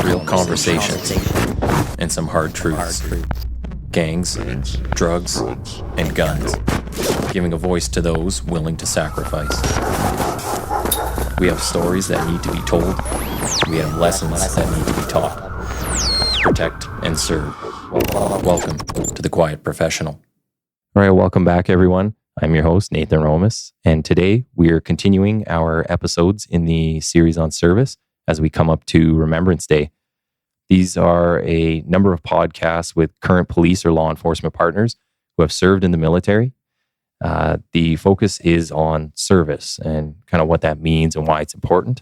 real conversations, and some hard truths. Gangs, drugs, and guns. Giving a voice to those willing to sacrifice. We have stories that need to be told. We have lessons that need to be taught. Protect and serve. Welcome to The Quiet Professional. All right, welcome back, everyone. I'm your host, Nathan Romas, and today we are continuing our episodes in the series on service as we come up to Remembrance Day. These are a number of podcasts with current police or law enforcement partners who have served in the military. The focus is on service and kind of what that means and why it's important.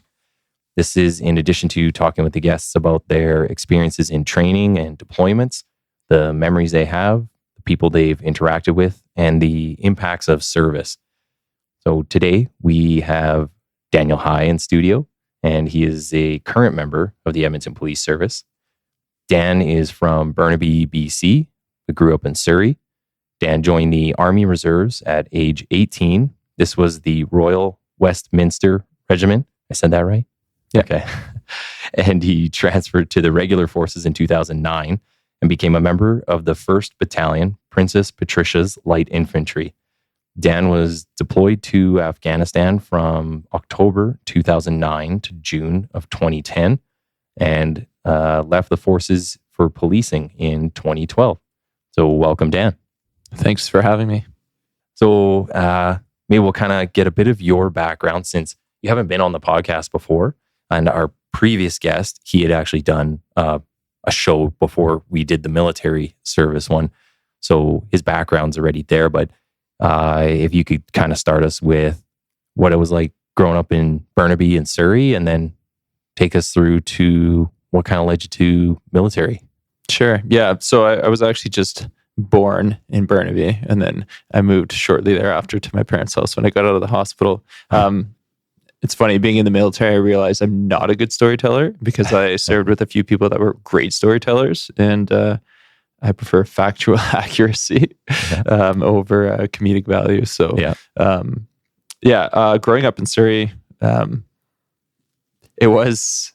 This is in addition to talking with the guests about their experiences in training and deployments, the memories they have, the people they've interacted with, and the impacts of service. So today we have Daniel Heigh in studio, and he is a current member of the Edmonton Police Service. Dan is from Burnaby, BC, but grew up in Surrey. Dan joined the Army Reserves at age 18. This was the Royal Westminster Regiment. I said that right? Yeah. Okay. And he transferred to the regular forces in 2009 and became a member of the 1st Battalion, Princess Patricia's Light Infantry. Dan was deployed to Afghanistan from October 2009 to June of 2010 and left the forces for policing in 2012. So welcome, Dan. Thanks for having me. So maybe we'll kind of get a bit of your background since you haven't been on the podcast before. And our previous guest, he had actually done a show before we did the military service one. So his background's already there. But if you could kind of start us with what it was like growing up in Burnaby and Surrey, and then take us through to what kind of led you to military. Sure. Yeah. So I was actually just born in Burnaby, and then I moved shortly thereafter to my parents' house when I got out of the hospital. It's funny, being in the military, I realized I'm not a good storyteller because I served with a few people that were great storytellers, and I prefer factual accuracy over comedic value. So, growing up in Surrey, it was,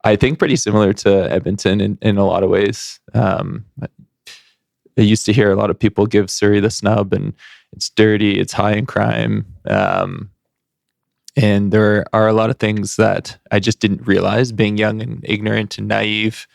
I think, pretty similar to Edmonton in a lot of ways. I used to hear a lot of people give Surrey the snub, and it's dirty, it's high in crime. And there are a lot of things that I just didn't realize being young and ignorant and naive,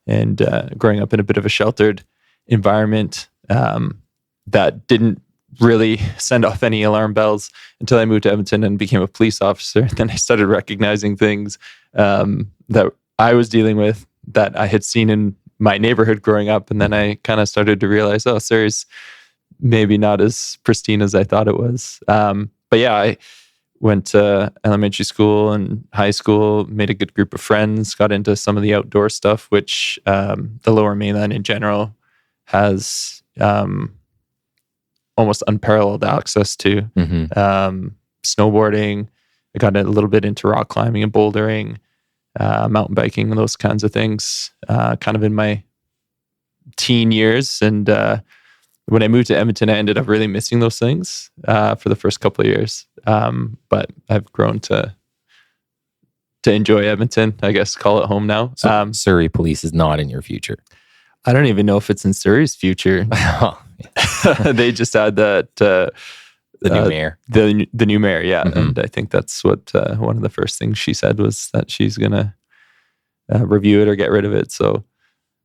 and growing up in a bit of a sheltered environment that didn't really send off any alarm bells until I moved to Edmonton and became a police officer. Then I started recognizing things that I was dealing with that I had seen in my neighborhood growing up. And then I kind of started to realize, oh, Surrey's maybe not as pristine as I thought it was. I went to elementary school and high school, made a good group of friends, got into some of the outdoor stuff, which the Lower Mainland in general has almost unparalleled access to. Snowboarding. I got a little bit into rock climbing and bouldering, mountain biking and those kinds of things kind of in my teen years. And when I moved to Edmonton, I ended up really missing those things for the first couple of years. But I've grown to enjoy Edmonton, I guess, call it home now. So Surrey police is not in your future. I don't even know if it's in Surrey's future. They just had that the new mayor. The new mayor, yeah. And I think that's what one of the first things she said was that she's going to review it or get rid of it. So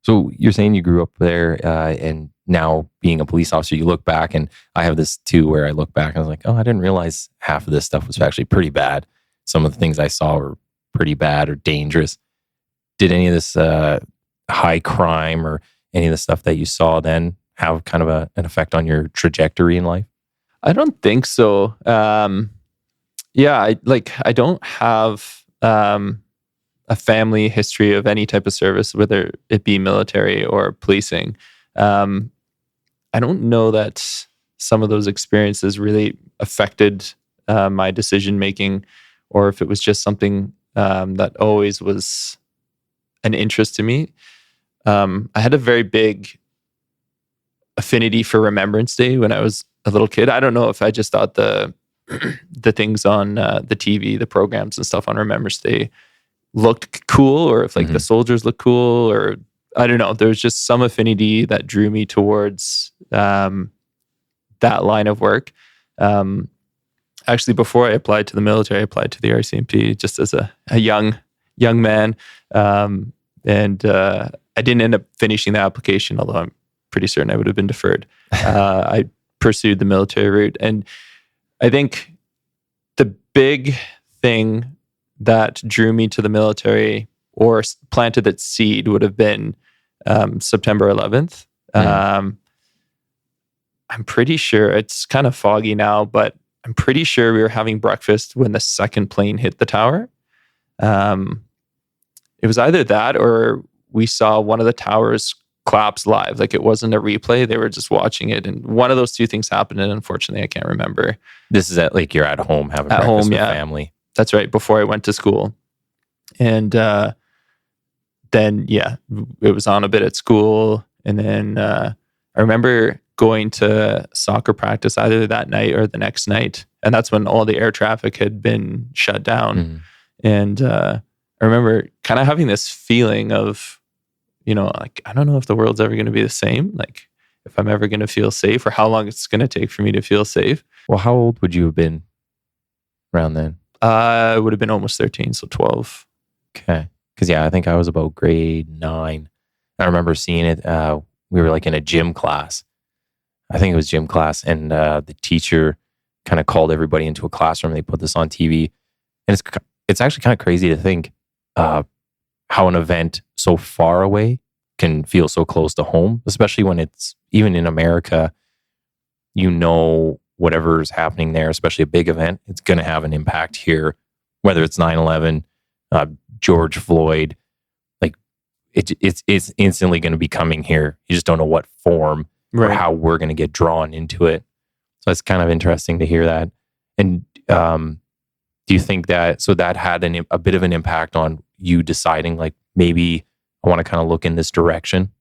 you're saying you grew up there and now being a police officer, you look back, and I have this too where I look back and I was like, oh, I didn't realize half of this stuff was actually pretty bad. Some of the things I saw were pretty bad or dangerous. Did any of this high crime or any of the stuff that you saw then have kind of an effect on your trajectory in life? I don't think so. I don't have a family history of any type of service, whether it be military or policing. I don't know that some of those experiences really affected my decision making, or if it was just something that always was an interest to me. I had a very big affinity for Remembrance Day when I was a little kid. I don't know if I just thought the things on the TV, the programs and stuff on Remembrance Day looked cool, or if like the soldiers looked cool, or I don't know. There was just some affinity that drew me towards that line of work. Actually, before I applied to the military, I applied to the RCMP just as a young man. And I didn't end up finishing the application, although I'm pretty certain I would have been deferred. I pursued the military route. And I think the big thing that drew me to the military or planted that seed would have been September 11th. I'm pretty sure, it's kind of foggy now, but I'm pretty sure we were having breakfast when the second plane hit the tower. It was either that or we saw one of the towers collapse live. Like it wasn't a replay. They were just watching it. And one of those two things happened. And unfortunately, I can't remember. This is like you're at home having breakfast with family. That's right. Before I went to school. And then, it was on a bit at school. And then I remember going to soccer practice either that night or the next night. And that's when all the air traffic had been shut down. And I remember kind of having this feeling of, like, I don't know if the world's ever going to be the same. Like if I'm ever going to feel safe or how long it's going to take for me to feel safe. Well, how old would you have been around then? I would have been almost 13, so 12. Okay. Because I think I was about grade 9. I remember seeing it. We were like in a gym class. I think it was gym class. And the teacher kind of called everybody into a classroom. They put this on TV. And it's actually kind of crazy to think how an event so far away can feel so close to home, especially when it's even in America, whatever's happening there, especially a big event, it's going to have an impact here, whether it's 9/11, George Floyd, like it's instantly going to be coming here. You just don't know what form or how we're going to get drawn into it. So it's kind of interesting to hear that. And do you think that had a bit of an impact on you deciding like maybe I want to kind of look in this direction?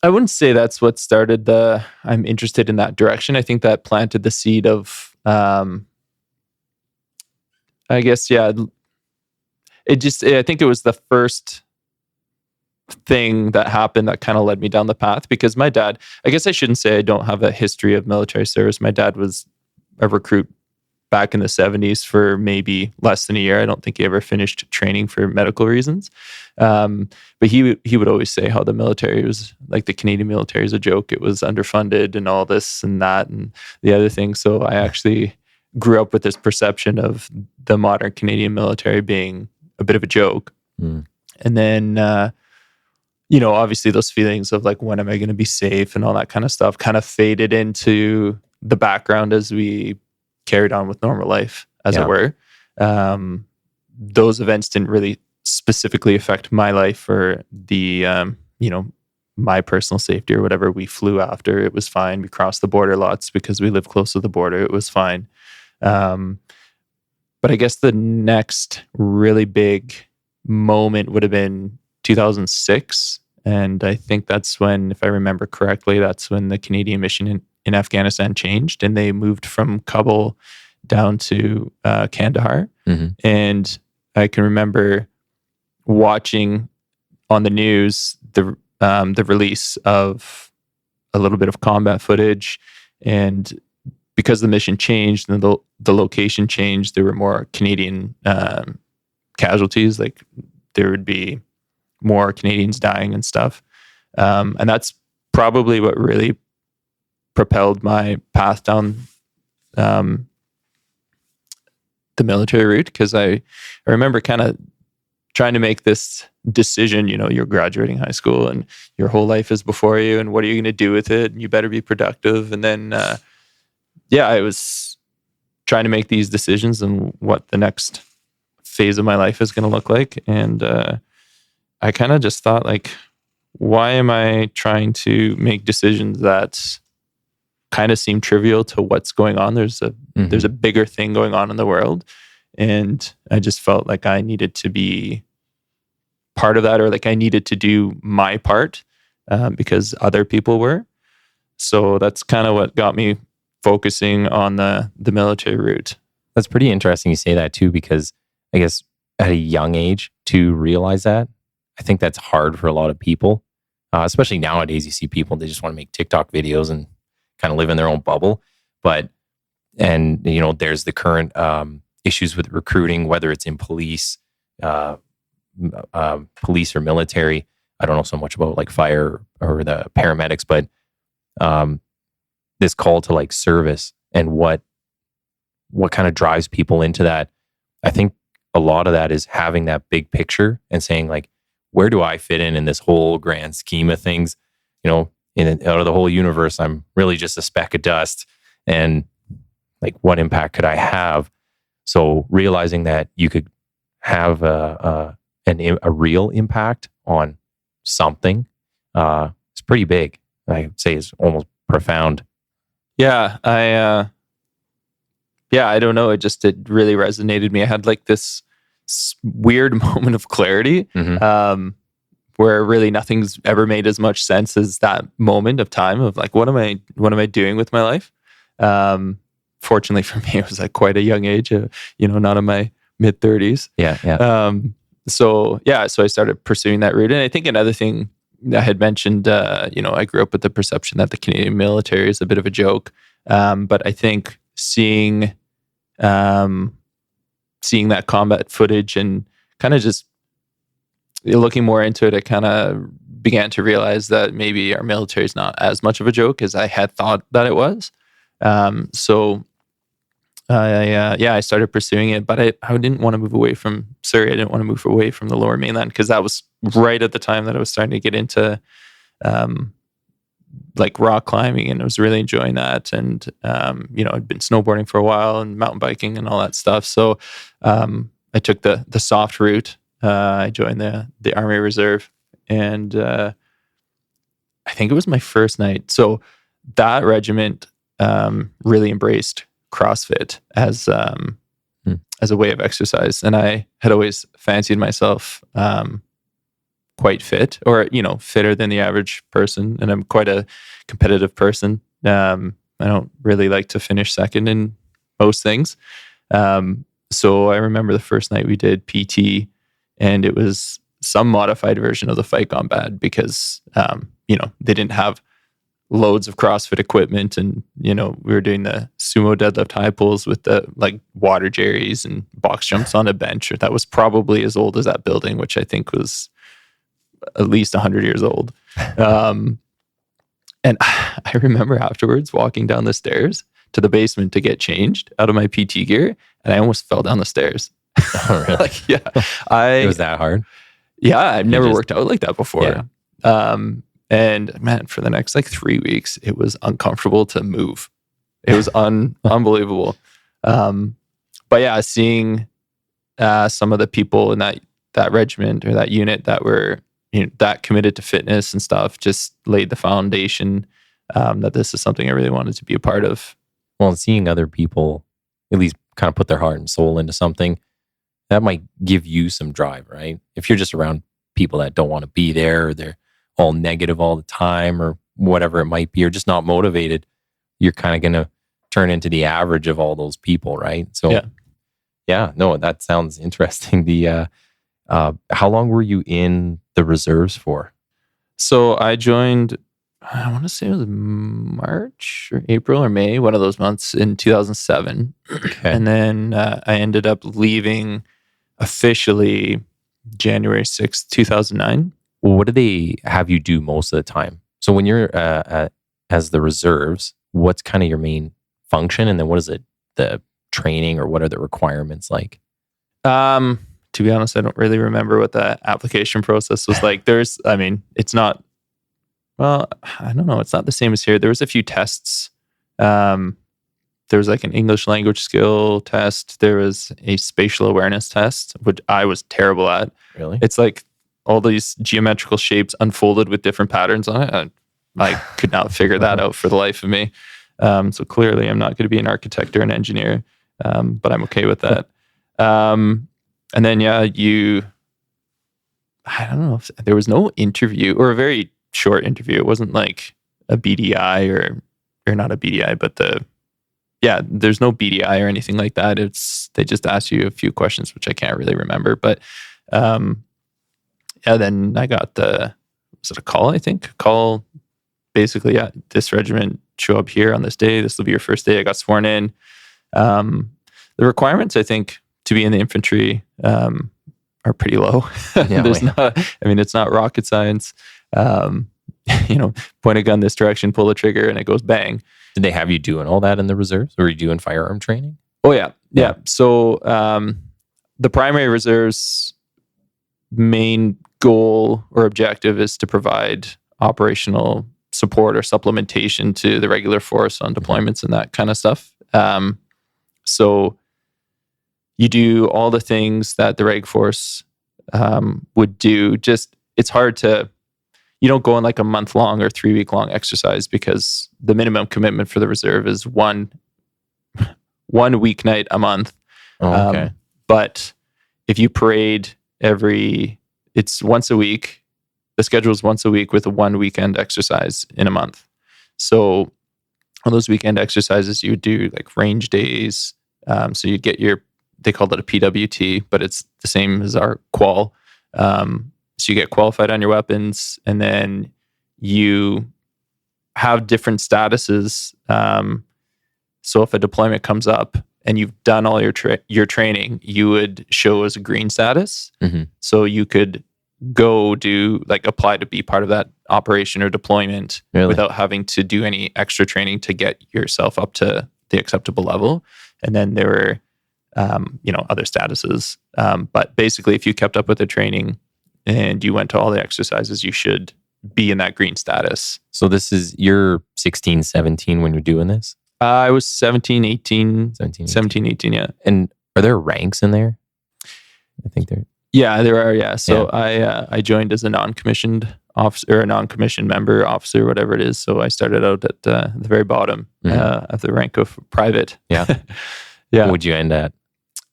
I wouldn't say that's what started I'm interested in that direction. I think that planted the seed of, I guess, I think it was the first thing that happened that kind of led me down the path because my dad, I guess I shouldn't say I don't have a history of military service. My dad was a recruit back in the 70s for maybe less than a year. I don't think he ever finished training for medical reasons. But he would always say how the military was, like the Canadian military is a joke. It was underfunded and all this and that and the other thing. So I actually grew up with this perception of the modern Canadian military being a bit of a joke. And then, obviously those feelings of like, when am I going to be safe and all that kind of stuff kind of faded into the background as we carried on with normal life, as it were. Those events didn't really specifically affect my life or the, my personal safety or whatever. We flew after. It was fine. We crossed the border lots because we live close to the border. It was fine. But I guess the next really big moment would have been 2006. And I think that's when, if I remember correctly, that's when the Canadian mission in Afghanistan changed and they moved from Kabul down to Kandahar. And I can remember watching on the news the release of a little bit of combat footage, and because the mission changed and the location changed, there were more Canadian casualties. Like there would be more Canadians dying and stuff, and that's probably what really propelled my path down the military route, because I remember kind of trying to make this decision. You're graduating high school and your whole life is before you, and what are you going to do with it? And you better be productive. And then, I was trying to make these decisions and what the next phase of my life is going to look like. And I kind of just thought, like, why am I trying to make decisions that kind of seem trivial to what's going on? There's a bigger thing going on in the world, and I just felt like I needed to be part of that, or like I needed to do my part because other people were. So that's kind of what got me focusing on the military route. That's pretty interesting you say that too, because I guess at a young age to realize that. I think that's hard for a lot of people, especially nowadays. You see people, they just want to make TikTok videos and kind of live in their own bubble. And there's the current issues with recruiting, whether it's in police or military. I don't know so much about like fire or the paramedics, but this call to like service and what kind of drives people into that. I think a lot of that is having that big picture and saying like, where do I fit in this whole grand scheme of things? Out of the whole universe, I'm really just a speck of dust, and like, what impact could I have? So realizing that you could have a real impact on something is pretty big. I'd say is almost profound. Yeah, I don't know. It really resonated with me. I had like this weird moment of clarity, where really nothing's ever made as much sense as that moment of time of like, what am I doing with my life? Fortunately for me, it was at quite a young age, not in my mid 30s. Yeah. So I started pursuing that route. And I think another thing I had mentioned, I grew up with the perception that the Canadian military is a bit of a joke. But I think seeing that combat footage and kind of just looking more into it, I kind of began to realize that maybe our military is not as much of a joke as I had thought that it was. I started pursuing it, but I didn't want to move away from Surrey. I didn't want to move away from the Lower Mainland because that was right at the time that I was starting to get into like rock climbing, and I was really enjoying that. And I'd been snowboarding for a while and mountain biking and all that stuff. So I took the soft route. I joined the Army Reserve, and I think it was my first night. So that regiment really embraced CrossFit as a way of exercise, and I had always fancied myself quite fit, or fitter than the average person, and I'm quite a competitive person. I don't really like to finish second in most things. So I remember the first night we did PT, and it was some modified version of the Fight Gone Bad because they didn't have loads of CrossFit equipment, and we were doing the sumo deadlift high pulls with the like water jerrys and box jumps on a bench. That was probably as old as that building, which I think was at least 100 years old. And I remember afterwards walking down the stairs to the basement to get changed out of my PT gear, and I almost fell down the stairs. Oh, really? It was that hard? Yeah, I've never worked out like that before. Yeah. And man, for the next like 3 weeks, it was uncomfortable to move. It was unbelievable. But yeah, seeing some of the people in that regiment or that unit that were that committed to fitness and stuff just laid the foundation that this is something I really wanted to be a part of. Well, and seeing other people at least kind of put their heart and soul into something, that might give you some drive, right? If you're just around people that don't want to be there, or they're all negative all the time, or whatever it might be, or just not motivated, you're kind of going to turn into the average of all those people, right? So, no, that sounds interesting. How long were you in the reserves for? So I joined, I want to say it was March or April or May, one of those months in 2007. Okay. And then I ended up leaving officially January 6th, 2009. Well, what do they have you do most of the time? So when you're as the reserves, what's kind of your main function? And then what is it, the training, or what are the requirements like? To be honest, I don't really remember what the application process was like. It's not, well, I don't know. It's not the same as here. There was a few tests. There was like an English language skill test. There was a spatial awareness test, which I was terrible at. Really? It's like all these geometrical shapes unfolded with different patterns on it. I could not figure that out for the life of me. So clearly I'm not going to be an architect or an engineer, but I'm okay with that. And then, I don't know if there was no interview, or a very short interview. It wasn't like a BDI or not a BDI, but the there's no BDI or anything like that. They just ask you a few questions, which I can't really remember. But then I got was it a call? I think call. Basically, this regiment, show up here on this day. This will be your first day. I got sworn in. The requirements, I think, to be in the infantry are pretty low. It's not rocket science. Point a gun this direction, pull the trigger, and it goes bang. Did they have you doing all that in the reserves? Or were you doing firearm training? Oh, yeah. So the primary reserves' main goal or objective is to provide operational support or supplementation to the regular force on deployments and that kind of stuff. So you do all the things that the reg force would do. Just, it's hard you don't go on like a month-long or 3-week-long exercise because the minimum commitment for the reserve is one weeknight a month. Oh, okay. But if you parade it's once a week. The schedule is once a week with a 1 weekend exercise in a month. So on those weekend exercises, you would do like range days. So you'd get they called it a PWT, but it's the same as our qual. So you get qualified on your weapons, and then you have different statuses. So if a deployment comes up and you've done all your training, you would show as a green status. Mm-hmm. So you could go apply to be part of that operation or deployment without having to do any extra training to get yourself up to the acceptable level. And then there were, other statuses. But basically, if you kept up with the training and you went to all the exercises, you should be in that green status. So you're 16, 17 when you're doing this? I was 17, 18, yeah. And are there ranks in there? I think there. Yeah, there are. Yeah, so I joined as a non-commissioned officer or a non-commissioned member, officer, whatever it is. So I started out at the very bottom of the rank of private. Yeah, yeah. What would you end at?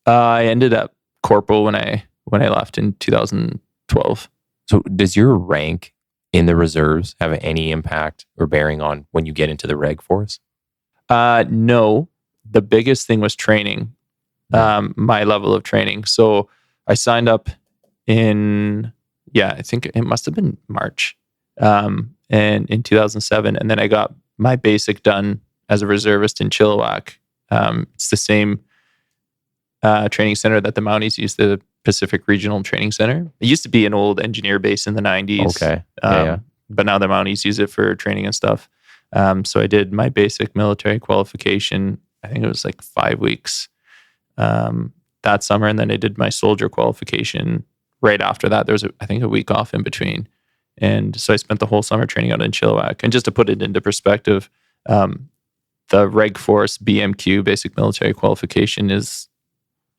I ended up corporal when I left in 2012. So does your rank in the reserves have any impact or bearing on when you get into the reg force? No, the biggest thing was training. My level of training. So I signed up I think it must have been March, and in 2007, and then I got my basic done as a reservist in Chilliwack. It's the same training center that the Mounties use, the Pacific Regional Training Center. It used to be an old engineer base in the 90s. Okay. But now the Mounties use it for training and stuff. So I did my basic military qualification. I think it was like 5 weeks. That summer, and then I did my soldier qualification right after that. There was, I think, a week off in between. And so I spent the whole summer training out in Chilliwack. And just to put it into perspective, the Reg Force BMQ, basic military qualification, is,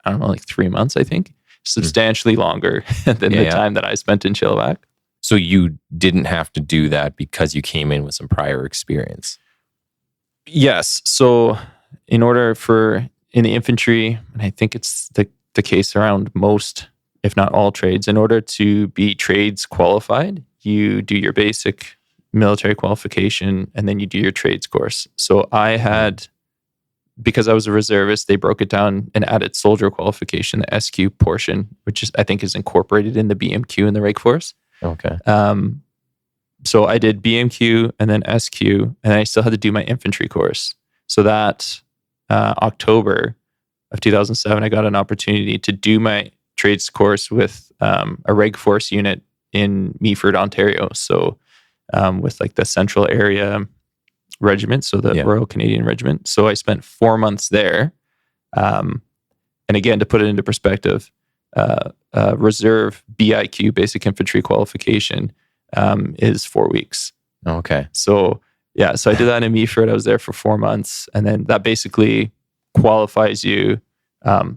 I don't know, like 3 months, I think. Substantially longer than the time that I spent in Chilliwack. So you didn't have to do that because you came in with some prior experience? Yes. So in the infantry, and I think it's the case around most, if not all trades, in order to be trades qualified, you do your basic military qualification and then you do your trades course. So because I was a reservist, they broke it down and added soldier qualification, the SQ portion, which I think is incorporated in the BMQ in the Reg Force. Okay. So I did BMQ and then SQ, and I still had to do my infantry course. So that October of 2007, I got an opportunity to do my trades course with a Reg Force unit in Meaford, Ontario. So with like the Central Area Regiment, so the Royal Canadian Regiment. So I spent 4 months there. And again, to put it into perspective, reserve BIQ, basic infantry qualification, is 4 weeks. Okay. So I did that in Meaford. I was there for 4 months, and then that basically qualifies you to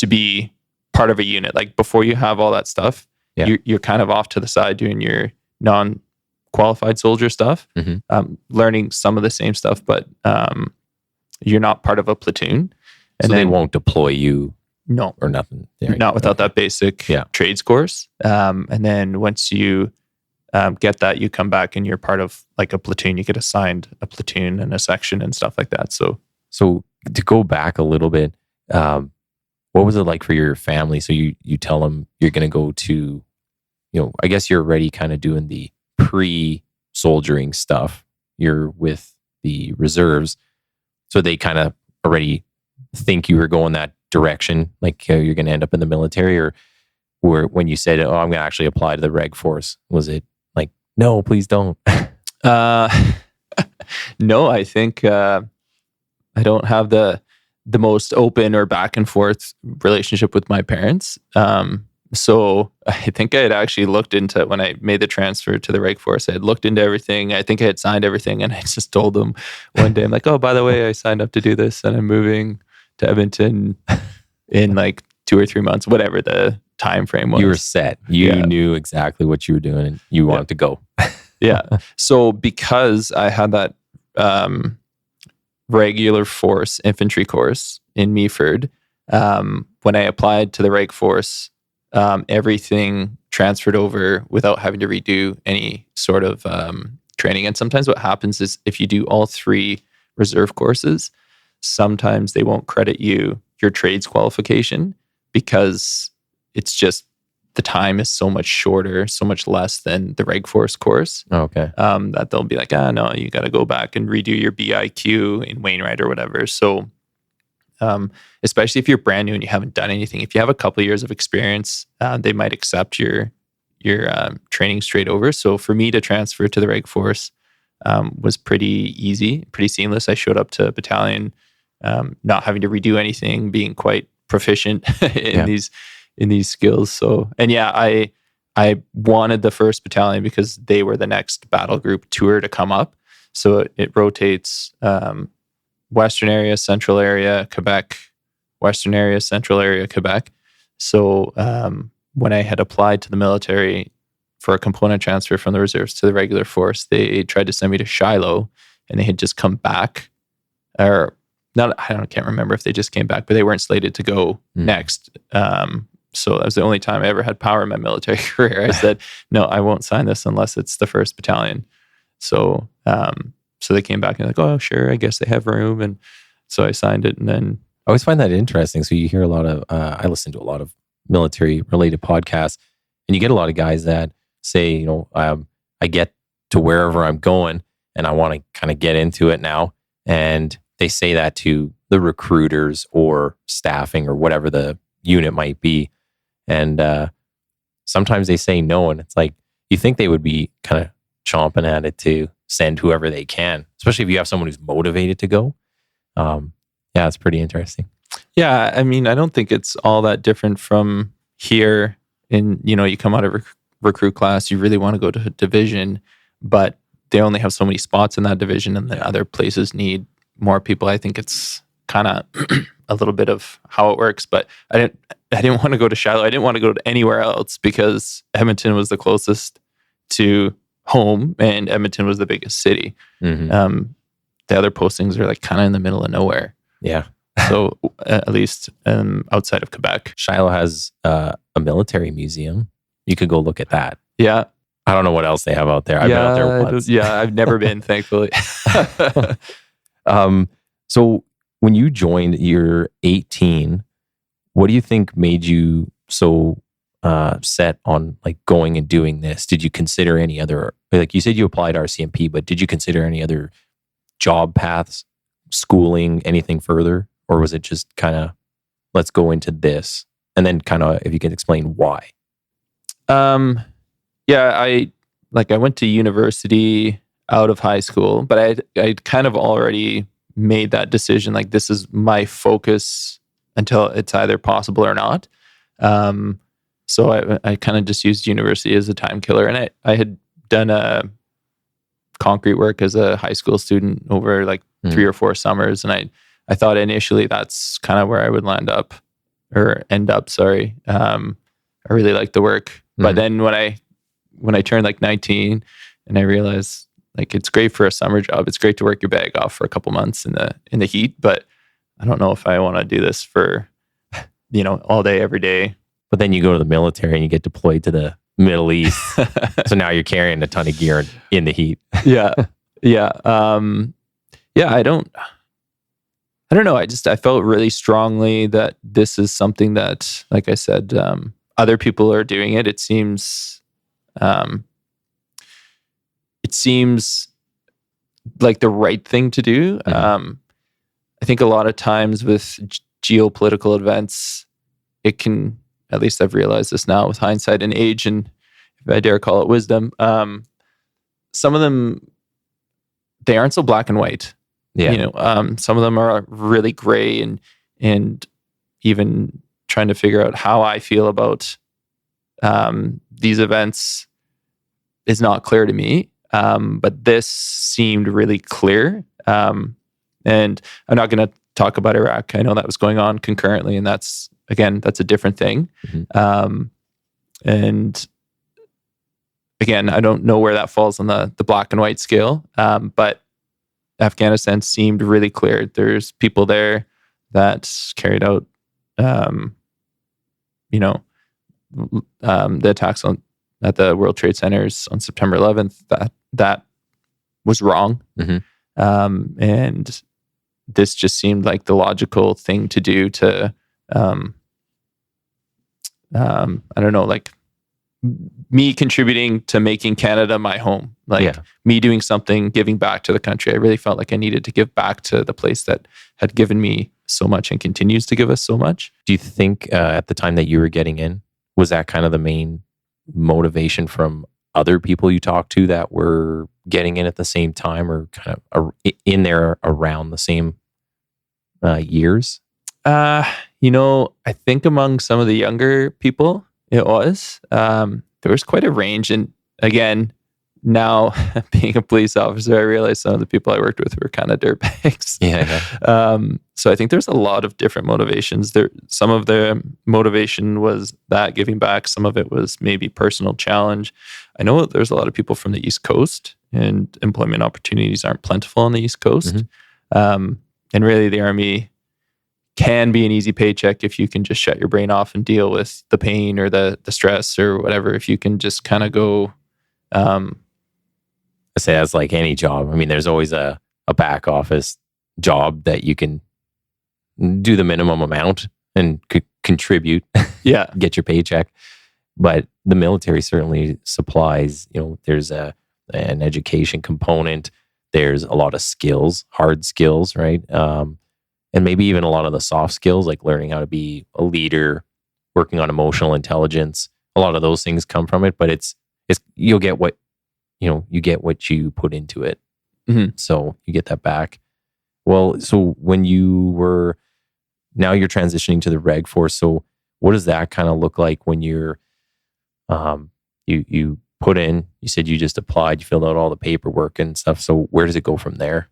be part of a unit. Like before you have all that stuff, you're kind of off to the side doing your non-qualified soldier stuff, learning some of the same stuff, but you're not part of a platoon. And so they won't deploy you. No. Or nothing. Not without that basic trades course. And then once you get that, you come back and you're part of like a platoon. You get assigned a platoon and a section and stuff like that. So to go back a little bit, what was it like for your family? So you tell them you're going to go to, I guess you're already kind of doing the pre-soldiering stuff. You're with the reserves. So they kind of already think you were going that direction, like you're going to end up in the military, or when you said, oh, I'm going to actually apply to the reg force, was it like, no, please don't? No, I think I don't have the most open or back and forth relationship with my parents. So I think I had actually looked into, when I made the transfer to the reg force, I had looked into everything. I think I had signed everything, and I just told them one day, I'm like, oh, by the way, I signed up to do this and I'm moving to Edmonton in like 2 or 3 months, whatever the time frame was. You were set. You knew exactly what you were doing and you wanted to go. Yeah. So because I had that regular force infantry course in Meaford, when I applied to the reg force, everything transferred over without having to redo any sort of training. And sometimes what happens is if you do all 3 reserve courses, sometimes they won't credit you your trades qualification because it's just the time is so much shorter, so much less than the reg force course. Okay. That they'll be like, no, you got to go back and redo your BIQ in Wainwright or whatever. So especially if you're brand new and you haven't done anything, if you have a couple of years of experience, they might accept your training straight over. So for me to transfer to the reg force was pretty easy, pretty seamless. I showed up to a battalion, not having to redo anything, being quite proficient in these skills. So, and I wanted the 1st Battalion because they were the next battle group tour to come up. So it rotates Western area, Central area, Quebec, Western area, Central area, Quebec. So when I had applied to the military for a component transfer from the reserves to the regular force, they tried to send me to Shiloh, and they had just come back, or not, I can't remember if they just came back, but they weren't slated to go next. So that was the only time I ever had power in my military career. I said, no, I won't sign this unless it's the 1st Battalion. So so they came back and like, oh, sure, I guess they have room. And so I signed it. And then I always find that interesting. So you hear a lot of, I listen to a lot of military related podcasts, and you get a lot of guys that say, I get to wherever I'm going and I want to kind of get into it now. And they say that to the recruiters or staffing or whatever the unit might be. And sometimes they say no. And it's like, you think they would be kind of chomping at it to send whoever they can, especially if you have someone who's motivated to go. It's pretty interesting. Yeah, I mean, I don't think it's all that different from here. You come out of recruit class, you really want to go to a division, but they only have so many spots in that division, and then other places need more people. I think it's kind of a little bit of how it works, but I didn't want to go to Shiloh. I didn't want to go to anywhere else because Edmonton was the closest to home, and Edmonton was the biggest city. Mm-hmm. The other postings are like kind of in the middle of nowhere. Yeah. So at least outside of Quebec. Shiloh has a military museum. You could go look at that. Yeah. I don't know what else they have out there. I've been out there once. I've never been, thankfully. So when you joined, you're 18. What do you think made you so set on like going and doing this? Did you consider any other, like you said you applied RCMP, but did you consider any other job paths, schooling, anything further? Or was it just kind of, let's go into this? And then kind of, if you can explain why. I went to university out of high school, but I'd kind of already made that decision. Like, this is my focus until it's either possible or not. So I kind of just used university as a time killer. And I had done a concrete work as a high school student over like 3 or 4 summers. And I thought initially that's kind of where I would end up. I really liked the work. But then when I turned like 19 and I realized like it's great for a summer job, it's great to work your bag off for a couple months in the heat, but I don't know if I want to do this for all day, every day. But then you go to the military and you get deployed to the Middle East. So now you're carrying a ton of gear in the heat. Yeah. I don't know. I felt really strongly that this is something that, like I said, other people are doing it. It seems like the right thing to do. I think a lot of times with geopolitical events, it can, at least I've realized this now with hindsight and age, and if I dare call it wisdom, some of them, they aren't so black and white. Yeah. Some of them are really gray, and even trying to figure out how I feel about these events is not clear to me. But this seemed really clear. And I'm not going to talk about Iraq. I know that was going on concurrently, and that's a different thing. And again, I don't know where that falls on the black and white scale. But Afghanistan seemed really clear. There's people there that carried out, the attacks at the World Trade Centers on September 11th. That was wrong. And this just seemed like the logical thing to do to, I don't know, like me contributing to making Canada my home, me doing something, giving back to the country. I really felt like I needed to give back to the place that had given me so much and continues to give us so much. Do you think at the time that you were getting in, was that kind of the main motivation from other people you talked to that were getting in at the same time, or kind of in there around the same years? I think among some of the younger people, it was. There was quite a range. And again, now being a police officer, I realized some of the people I worked with were kind of dirtbags. So I think there's a lot of different motivations. Some of the motivation was that giving back. Some of it was maybe personal challenge. I know there's a lot of people from the East Coast, and employment opportunities aren't plentiful on the East Coast. And really, the Army can be an easy paycheck if you can just shut your brain off and deal with the pain or the stress or whatever. If you can just kind of go... I say that's like any job. I mean, there's always a back office job that you can do the minimum amount and contribute, get your paycheck. But the military certainly supplies, there's an education component. There's a lot of skills, hard skills, right? And maybe even a lot of the soft skills, like learning how to be a leader, working on emotional intelligence. A lot of those things come from it, but it's you'll get what you put into it. So you get that back. Well, so when now you're transitioning to the Reg Force. So what does that kind of look like when you're, you put in, you said you just applied, you filled out all the paperwork and stuff. So where does it go from there?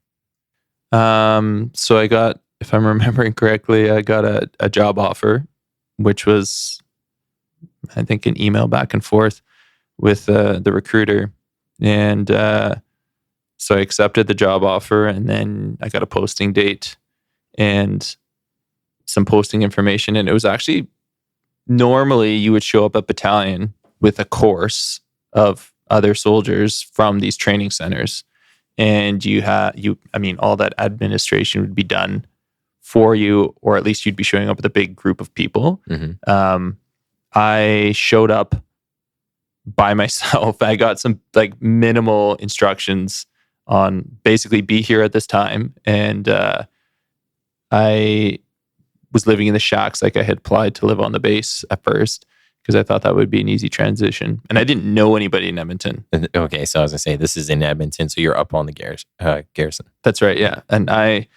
So I got, if I'm remembering correctly, I got a job offer, which was, I think, an email back and forth with the recruiter. And so I accepted the job offer, and then I got a posting date and some posting information. And it was actually, normally you would show up at battalion with a course of other soldiers from these training centers. And all that administration would be done for you, or at least you'd be showing up with a big group of people. I showed up by myself. I got some minimal instructions on basically be here at this time. And I was living in the shacks. I had applied to live on the base at first because I thought that would be an easy transition. And I didn't know anybody in Edmonton. Okay, so I was going to say, this is in Edmonton, so you're up on the garrison. That's right, yeah. And I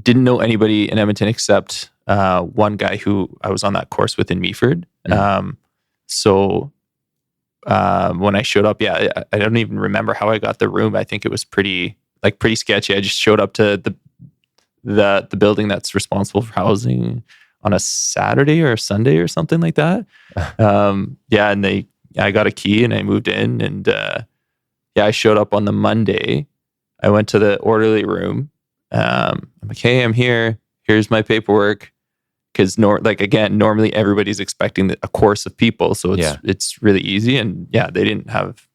didn't know anybody in Edmonton except one guy who I was on that course with in Meaford. So when I showed up, I don't even remember how I got the room. I think it was pretty sketchy. I just showed up to the building that's responsible for housing on a Saturday or a Sunday or something like that. And I got a key and I moved in, and I showed up on the Monday. I went to the orderly room. I'm like, hey, I'm here. Here's my paperwork. because normally everybody's expecting a course of people, so it's really easy. And they didn't have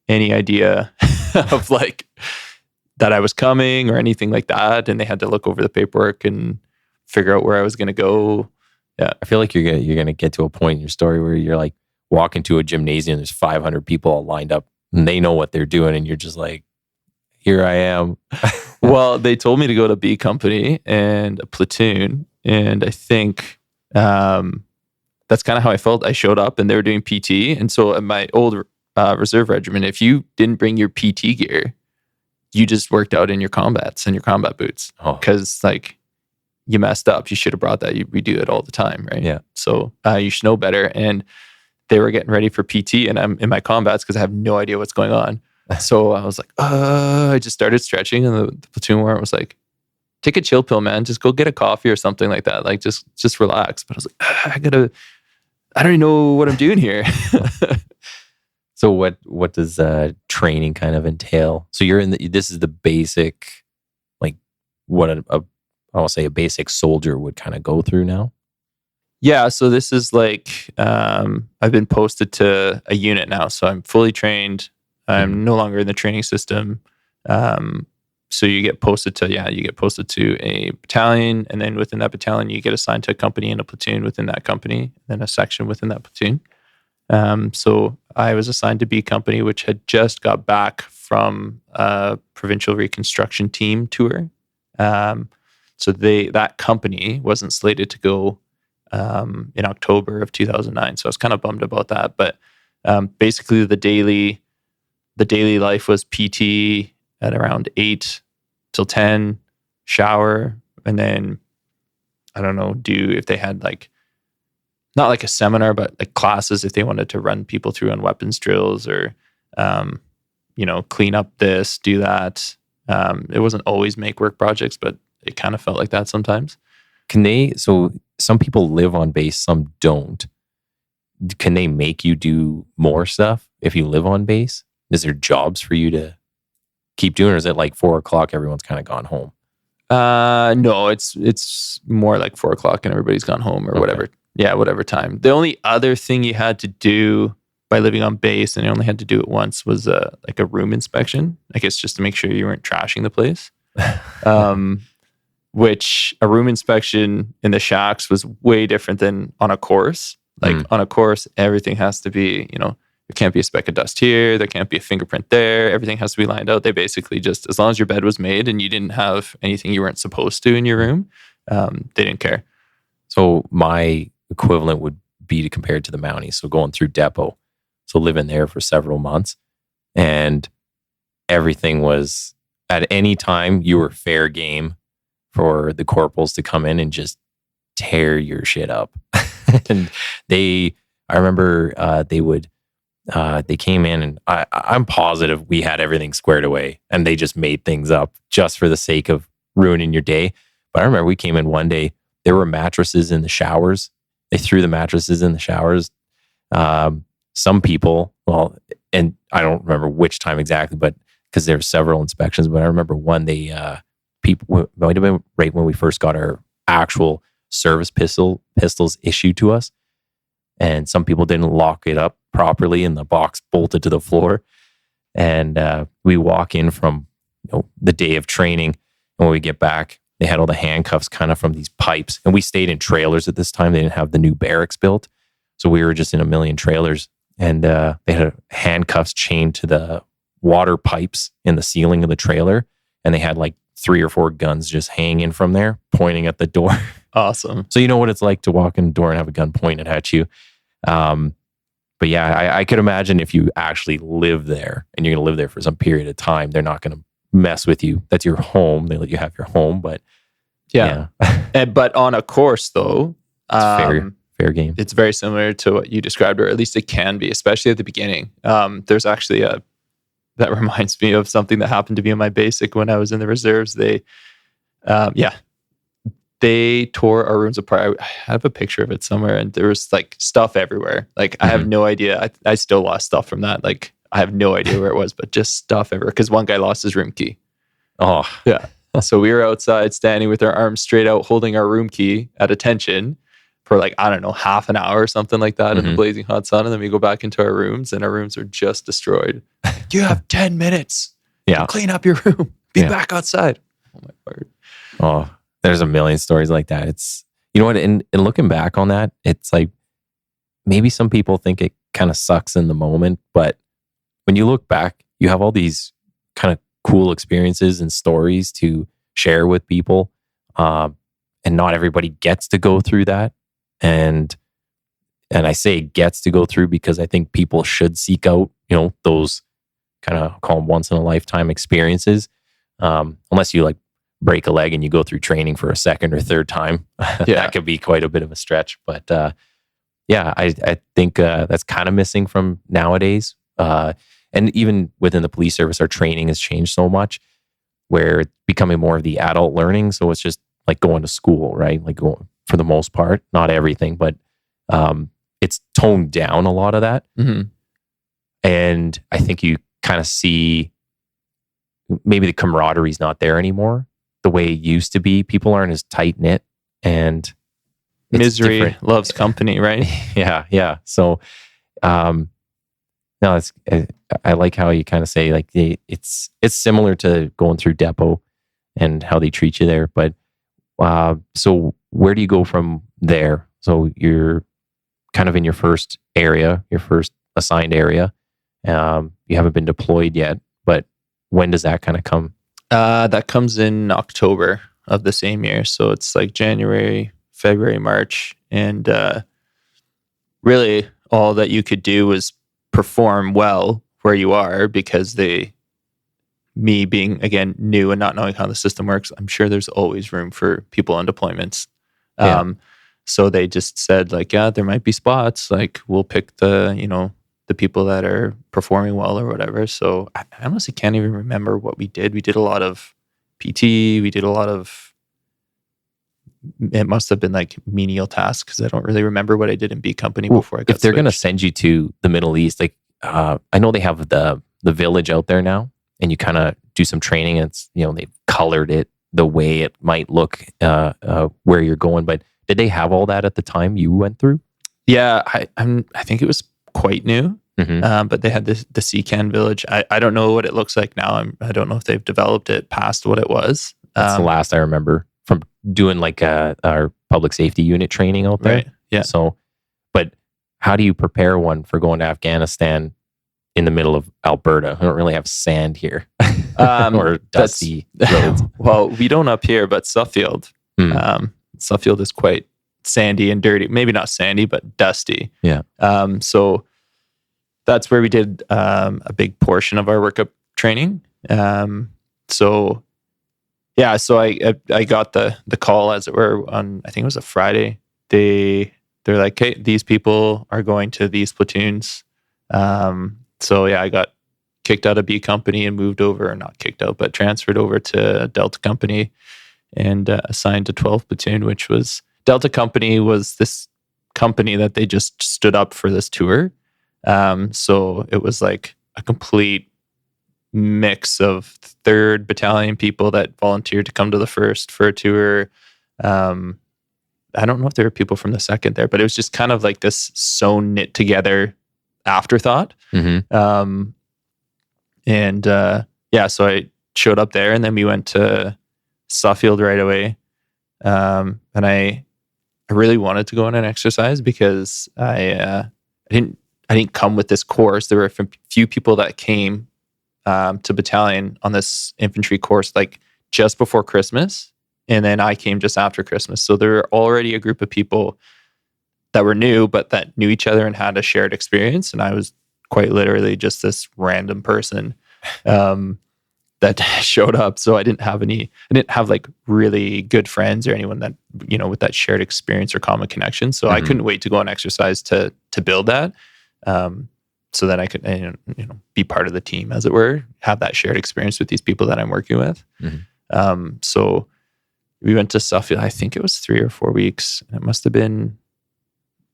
any idea of like that I was coming or anything like that, and they had to look over the paperwork and figure out where I was going to go. Yeah, I feel like you're gonna get to a point in your story where you're like walking to a gymnasium, there's 500 people all lined up, and they know what they're doing, and you're just like, here I am. Well, they told me to go to B company and a platoon, and I think that's kind of how I felt. I showed up and they were doing PT, and so at my old reserve regiment, if you didn't bring your PT gear, you just worked out in your combats and your combat boots, because like you messed up. You should have brought that. We do it all the time, right? Yeah. So you should know better. And they were getting ready for PT, and I'm in my combats because I have no idea what's going on. So I was like, I just started stretching, and the platoon warrant was like, take a chill pill, man. Just go get a coffee or something like that. Like just relax. But I was like, I don't even know what I'm doing here. So what does training kind of entail? So you're this is the basic, like what I'll say a basic soldier would kind of go through now. Yeah. So this is like, I've been posted to a unit now. So I'm fully trained. I'm no longer in the training system. So you get posted to a battalion, and then within that battalion, you get assigned to a company and a platoon within that company, then a section within that platoon. So I was assigned to B company, which had just got back from a provincial reconstruction team tour. So that company wasn't slated to go in October of 2009. So I was kind of bummed about that. But basically the daily life was PT at around 8 till 10, shower, and then I don't know, if they had like, not like a seminar, but like classes if they wanted to run people through on weapons drills or, clean up this, do that. It wasn't always make work projects, but it kind of felt like that sometimes. So some people live on base, some don't. Can they make you do more stuff if you live on base? Is there jobs for you to keep doing, or is it like 4:00, everyone's kind of gone home? No, it's more like 4:00 and everybody's gone home or whatever. Yeah, whatever time. The only other thing you had to do by living on base, and you only had to do it once, was like a room inspection. I guess just to make sure you weren't trashing the place. Which a room inspection in the shacks was way different than on a course. Like on a course, everything has to be, there can't be a speck of dust here. There can't be a fingerprint there. Everything has to be lined out. They basically just, as long as your bed was made and you didn't have anything you weren't supposed to in your room, they didn't care. So my equivalent would be to compare it to the Mounties. So going through depot, so living there for several months, and everything was, at any time you were fair game for the corporals to come in and just tear your shit up. And I remember they came in, and I'm positive we had everything squared away, and they just made things up just for the sake of ruining your day. But I remember we came in one day, there were mattresses in the showers. They threw the mattresses in the showers. Some people, and I don't remember which time exactly, but because there were several inspections, but I remember one, people might have been right when we first got our actual service pistols issued to us. And some people didn't lock it up properly, and the box bolted to the floor. And we walk in from the day of training, and when we get back, they had all the handcuffs kind of from these pipes. And we stayed in trailers at this time. They didn't have the new barracks built. So we were just in a million trailers. And they had handcuffs chained to the water pipes in the ceiling of the trailer. And they had like 3 or 4 guns just hanging from there, pointing at the door. Awesome. So you know what it's like to walk in the door and have a gun pointed at you. But yeah, I could imagine if you actually live there and you're going to live there for some period of time, they're not going to mess with you. That's your home. They let you have your home, but yeah. But on a course though, it's fair game. It's very similar to what you described, or at least it can be, especially at the beginning. There's actually that reminds me of something that happened to me in my basic when I was in the reserves. They tore our rooms apart. I have a picture of it somewhere, and there was like stuff everywhere. Like I have no idea. I still lost stuff from that. Like I have no idea where it was, but just stuff everywhere. Because one guy lost his room key. Oh yeah. So we were outside standing with our arms straight out, holding our room key at attention for like, I don't know, half an hour or something like that in the blazing hot sun. And then we go back into our rooms and our rooms are just destroyed. You have 10 minutes to clean up your room. Be back outside. Oh my word. Oh, there's a million stories like that. It's, you know what, in looking back on that, it's like, maybe some people think it kind of sucks in the moment, but when you look back, you have all these kind of cool experiences and stories to share with people. And not everybody gets to go through that. And I say gets to go through because I think people should seek out, those kind of call them once in a lifetime experiences. Unless you like break a leg and you go through training for a second or third time, that could be quite a bit of a stretch. But I think that's kind of missing from nowadays. And even within the police service, our training has changed so much where it's becoming more of the adult learning. So it's just like going to school, right? Like going, for the most part, not everything, but it's toned down a lot of that. And I think you kind of see maybe the camaraderie is not there anymore the way it used to be. People aren't as tight knit, and misery different. Loves company, right? Yeah. So, no, I like how you kind of say like it's similar to going through depot and how they treat you there. But so where do you go from there? So you're kind of in your first area, your first assigned area. You haven't been deployed yet, but when does that kind of come? That comes in October of the same year. So it's like January, February, March. And really all that you could do was perform well where you are, because me being, again, new and not knowing how the system works, I'm sure there's always room for people on deployments. So they just said like, yeah, there might be spots, like we'll pick the people that are performing well or whatever. So I honestly can't even remember what we did. We did a lot of PT. We did a lot of, it must have been like menial tasks, because I don't really remember what I did in B Company before I got If they're going to switched. send you to the Middle East, like I know they have the village out there now, and you kind of do some training. And it's, they've colored it the way it might look where you're going. But did they have all that at the time you went through? Yeah, I think it was quite new. But they had the CCAN village. I don't know what it looks like now. I don't know if they've developed it past what it was. That's the last I remember from doing like our public safety unit training out there. Right. Yeah. So, but how do you prepare one for going to Afghanistan in the middle of Alberta? We don't really have sand here or dusty roads. Well, we don't up here, but Suffield. Suffield is quite sandy and dirty. Maybe not sandy, but dusty. Yeah. So that's where we did a big portion of our workup training. So I got the call, as it were, on, I think it was a Friday. They're like, hey, these people are going to these platoons. I got kicked out of B Company and moved over, or not kicked out, but transferred over to Delta Company and assigned to 12th Platoon, which was, Delta Company was this company that they just stood up for this tour. So it was like a complete mix of 3rd Battalion people that volunteered to come to the 1st for a tour. I don't know if there were people from the 2nd there, but it was just kind of like this sewn knit together afterthought. So I showed up there, and then we went to Suffield right away. And I really wanted to go on an exercise, because I didn't come with this course. There were a few people that came to battalion on this infantry course like just before Christmas, and then I came just after Christmas. So there were already a group of people that were new, but that knew each other and had a shared experience. And I was quite literally just this random person that showed up. So I didn't have like really good friends or anyone that, with that shared experience or common connection. So I couldn't wait to go on exercise to build that. So that I could, be part of the team, as it were, have that shared experience with these people that I'm working with. So we went to Suffield. I think it was 3 or 4 weeks. It must have been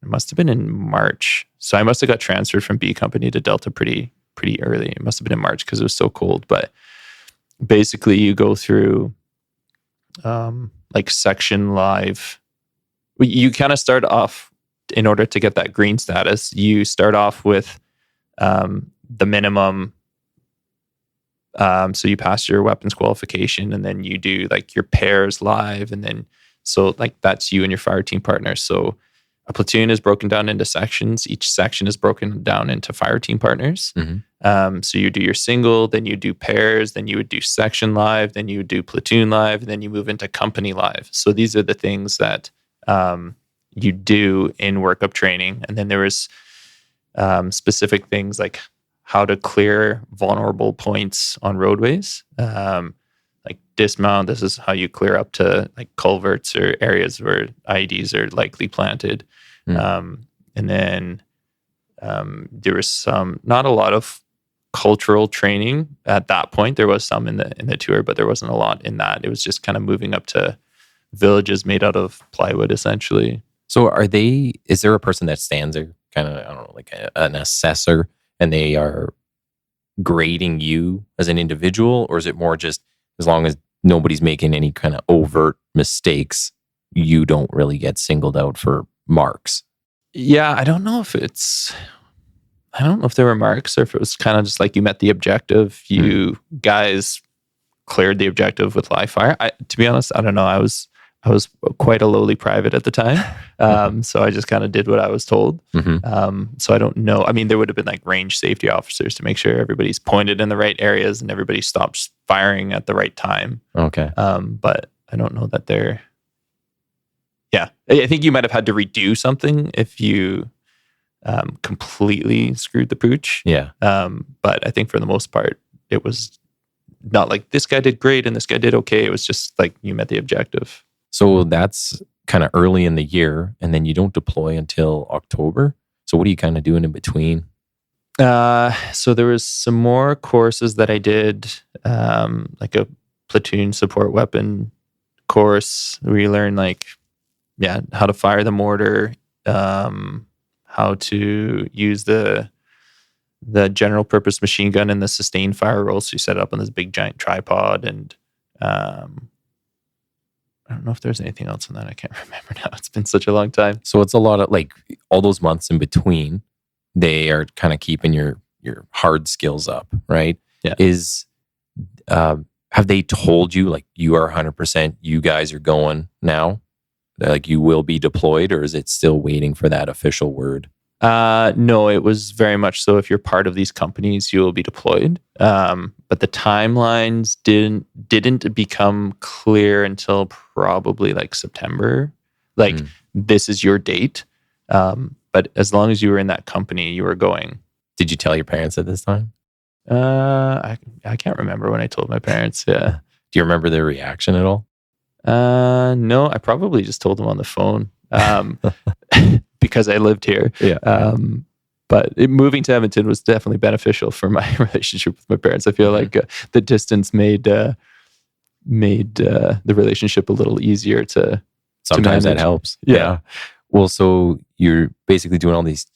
in March. So I must have got transferred from B Company to Delta pretty pretty early. It must have been in March because it was so cold. But basically, you go through like section live. You kind of start off, in order to get that green status, you start off with the minimum. So you pass your weapons qualification, and then you do like your pairs live, and then so like that's you and your fire team partner. So a platoon is broken down into sections. Each section is broken down into fire team partners. So you do your single, then you do pairs, then you would do section live, then you would do platoon live, and then you move into company live. So these are the things that you do in workup training. And then there was specific things like how to clear vulnerable points on roadways, like dismount. This is how you clear up to like culverts or areas where IEDs are likely planted. And then there was not a lot of cultural training at that point. There was some in the tour, but there wasn't a lot in that. It was just kind of moving up to villages made out of plywood, essentially. So is there a person that stands there, kind of, I don't know, like an assessor, and they are grading you as an individual? Or is it more just as long as nobody's making any kind of overt mistakes, you don't really get singled out for marks? Yeah, I don't know if there were marks, or if it was kind of just like you met the objective. You guys cleared the objective with live fire. To be honest, I don't know. I was quite a lowly private at the time. So I just kind of did what I was told. So I don't know. I mean, there would have been like range safety officers to make sure everybody's pointed in the right areas and everybody stops firing at the right time. Okay. But I don't know that they're... Yeah. I think you might have had to redo something if you completely screwed the pooch. Yeah. But I think for the most part, it was not like this guy did great and this guy did okay. It was just like you met the objective. So that's kind of early in the year, and then you don't deploy until October. So what are you kind of doing in between? So there was some more courses that I did, like a platoon support weapon course where you learn how to fire the mortar, how to use the general purpose machine gun and the sustained fire roll. So you set it up on this big giant tripod, and I don't know if there's anything else on that. I can't remember now. It's been such a long time. So it's a lot of like all those months in between, they are kind of keeping your hard skills up, right? Yeah. Have they told you like you are 100%, you guys are going now? Like you will be deployed, or is it still waiting for that official word? No, it was very much so. If you're part of these companies, you will be deployed. But the timelines didn't become clear until probably like September. Like this is your date. But as long as you were in that company, you were going. Did you tell your parents at this time? I can't remember when I told my parents. Yeah. Do you remember their reaction at all? No, I probably just told them on the phone. Because I lived here. Yeah. But moving to Edmonton was definitely beneficial for my relationship with my parents. I feel like the distance made the relationship a little easier to Sometimes manage. that helps. Yeah. Well, so you're basically doing all these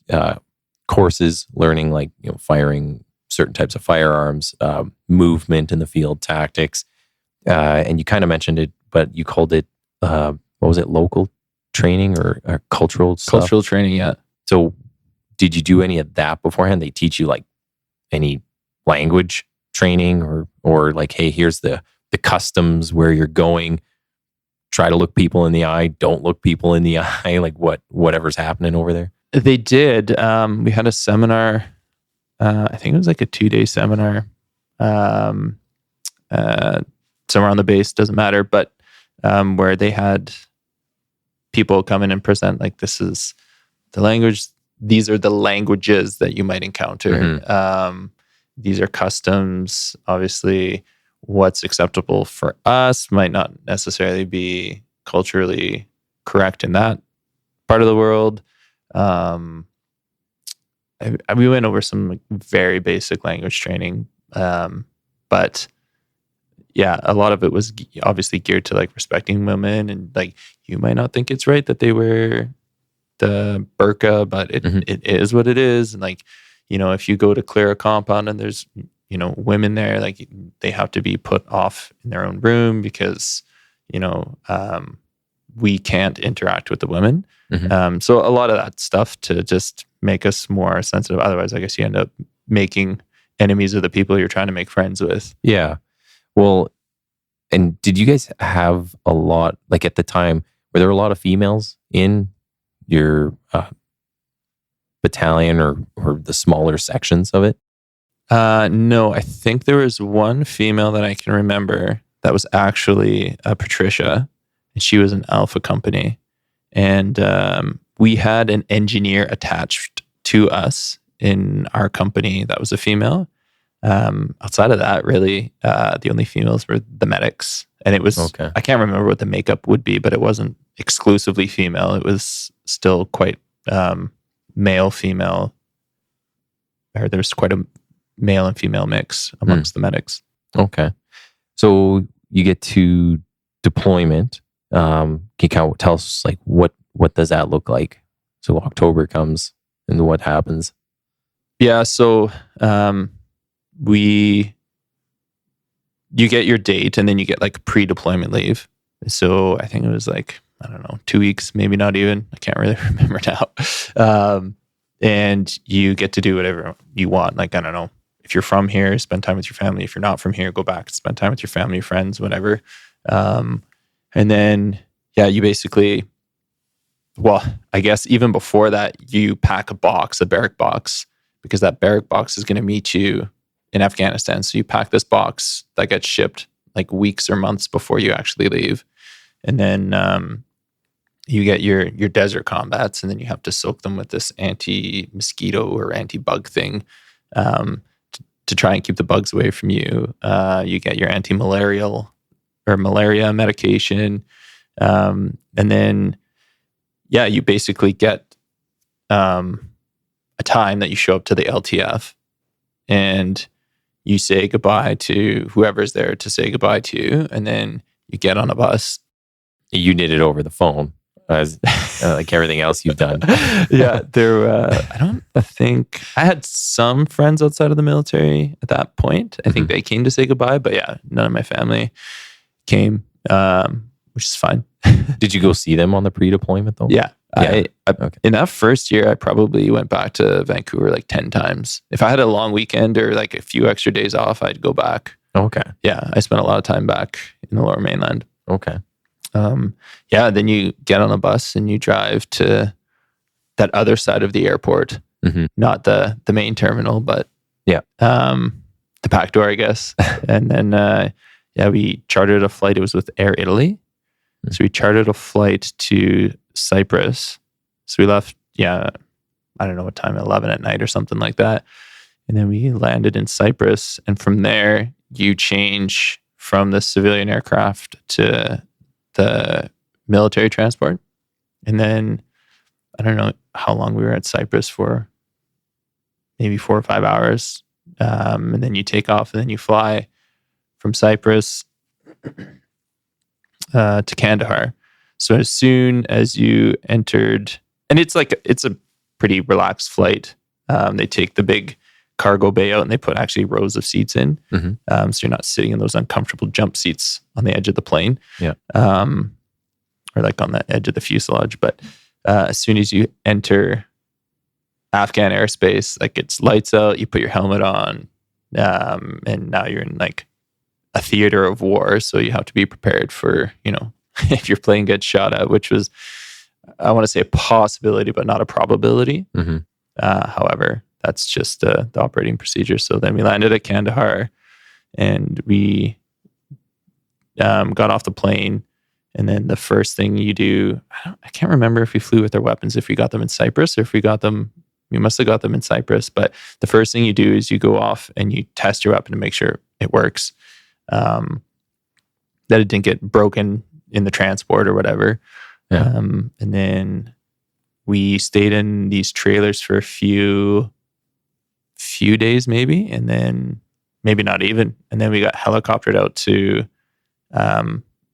courses, learning like, firing certain types of firearms, movement in the field, tactics. And you kind of mentioned it, but you called it, what was it, local training or cultural stuff? Cultural training, yeah. So did you do any of that beforehand? They teach you like any language training or like, hey, here's the customs where you're going. Try to look people in the eye. Don't look people in the eye. Like whatever's happening over there. They did. We had a seminar. I think it was like a 2-day seminar. Somewhere on the base, doesn't matter. But where they had people come in and present like, this is the language. These are the languages that you might encounter. These are customs. Obviously, what's acceptable for us might not necessarily be culturally correct in that part of the world. We went over some like very basic language training, but yeah, a lot of it was obviously geared to like respecting women, and like you might not think it's right that they wear the burqa, but it is what it is. And like, if you go to clear a compound and there's women there, like they have to be put off in their own room because we can't interact with the women. Mhm. So a lot of that stuff to just make us more sensitive. Otherwise, I guess you end up making enemies of the people you're trying to make friends with. Yeah. Well, and did you guys have a lot, like at the time, were there a lot of females in your battalion or the smaller sections of it? No, I think there was one female that I can remember that was actually Patricia, and she was an Alpha company. And we had an engineer attached to us in our company that was a female. Outside of that, really, the only females were the medics. And it was, Okay. I can't remember what the makeup would be, but it wasn't exclusively female. It was still quite male, female. Or there's quite a male and female mix amongst the medics. Okay. So you get to deployment. Can you kind of tell us like what does that look like? So October comes and what happens? Yeah. So you get your date and then you get like pre-deployment leave. So I think it was like, I don't know, 2 weeks, maybe not even. I can't really remember now. And you get to do whatever you want. Like, I don't know, if you're from here, spend time with your family. If you're not from here, go back, spend time with your family, friends, whatever. And then, yeah, you basically, well, I guess even before that, you pack a barrack box, because that barrack box is going to meet you in Afghanistan. So you pack this box that gets shipped like weeks or months before you actually leave. And then you get your desert combats, and then you have to soak them with this anti-mosquito or anti-bug thing to try and keep the bugs away from you. You get your anti-malarial or malaria medication. And then, yeah, you basically get a time that you show up to the LTF and you say goodbye to whoever's there to say goodbye to, and then you get on a bus. You did it over the phone, as like everything else you've done. Yeah, I don't think I had some friends outside of the military at that point. I think they came to say goodbye, but yeah, none of my family came, which is fine. Did you go see them on the pre-deployment though? Yeah. Yeah. Okay. In that first year, I probably went back to Vancouver like 10 times. If I had a long weekend or like a few extra days off, I'd go back. Okay. Yeah, I spent a lot of time back in the Lower Mainland. Okay. Yeah, then you get on a bus and you drive to that other side of the airport, not the main terminal, but yeah, the back door, I guess. And then yeah, we chartered a flight. It was with Air Italy. So we chartered a flight to Cyprus. So we left, yeah, I don't know what time, 11 at night or something like that. And then we landed in Cyprus. And from there, you change from the civilian aircraft to the military transport. And then I don't know how long we were at Cyprus for, maybe 4 or 5 hours. And then you take off and then you fly from Cyprus to Kandahar. So as soon as you entered, and it's a pretty relaxed flight. They take the big cargo bay out and they put actually rows of seats in. So you're not sitting in those uncomfortable jump seats on the edge of the plane. Yeah. Or like on the edge of the fuselage. But as soon as you enter Afghan airspace, like it's lights out, you put your helmet on, and now you're in like a theater of war. So you have to be prepared for, if your plane gets shot at, which was, I want to say a possibility, but not a probability. However, that's just the operating procedure. So then we landed at Kandahar and we got off the plane. And then the first thing you do, I can't remember if we flew with our weapons, if we got them in Cyprus or if we must have got them in Cyprus. But the first thing you do is you go off and you test your weapon to make sure it works, that it didn't get broken in the transport or whatever. Yeah. And then we stayed in these trailers for a few days maybe, and then maybe not even. And then we got helicoptered out to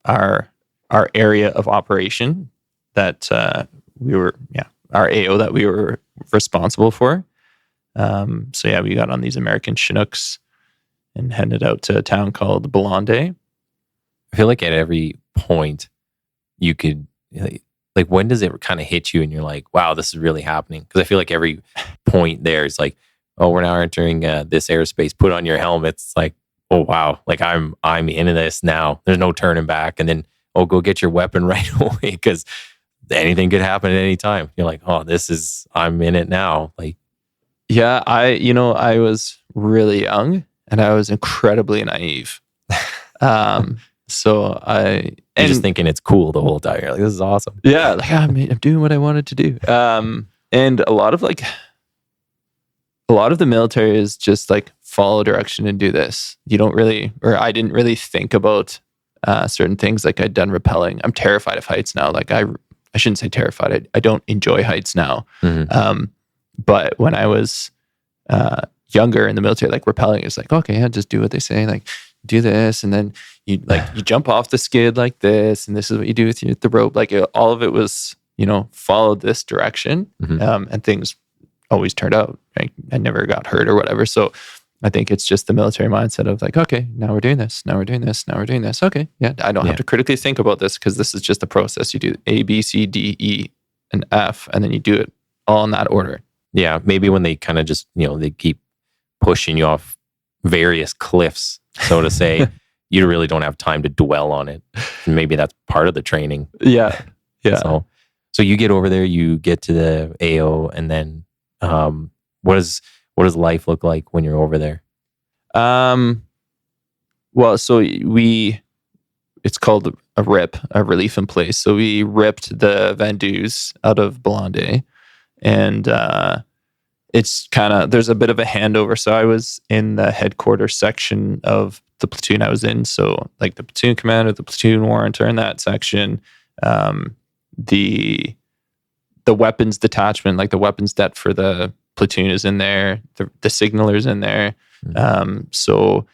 our area of operation that our AO that we were responsible for. So yeah, we got on these American Chinooks and headed out to a town called Balande. I feel like at every point you could, like when does it kind of hit you and you're like, wow, this is really happening? Because I feel like every point there is like, oh, we're now entering this airspace, put on your helmet. It's like, oh wow, like I'm into this now. There's no turning back. And then, oh, go get your weapon right away because anything could happen at any time. You're like, oh, I'm in it now. Like, yeah, I was really young and I was incredibly naive. So you're just thinking it's cool the whole time. You're like, this is awesome. Yeah, like I'm doing what I wanted to do. And a lot of the military is just like follow direction and do this. You don't really, or I didn't really think about certain things. Like I'd done rappelling. I'm terrified of heights now. Like I shouldn't say terrified. I don't enjoy heights now. Mm-hmm. But when I was younger in the military, like rappelling is like, okay, yeah, just do what they say. Like do this, and then you jump off the skid like this, and this is what you do with the rope. Like all of it was, follow this direction, mm-hmm. And things always turned out. Right? I never got hurt or whatever. So I think it's just the military mindset of like, okay, now we're doing this, now we're doing this, now we're doing this. Okay, yeah, I don't have to critically think about this because this is just the process. You do A, B, C, D, E, and F, and then you do it all in that order. Yeah, maybe when they kind of just, they keep pushing you off various cliffs, so to say, you really don't have time to dwell on it. Maybe that's part of the training. Yeah. So you get over there, you get to the AO, and then what does life look like when you're over there? Well, so it's called a RIP, a relief in place. So we ripped the Vendus out of Blonde, and it's kind of, there's a bit of a handover. So I was in the headquarters section of the platoon I was in. So like the platoon commander, the platoon warrant are in that section. The weapons detachment, like the weapons det for the platoon is in there. The signaler's in there. Mm-hmm. So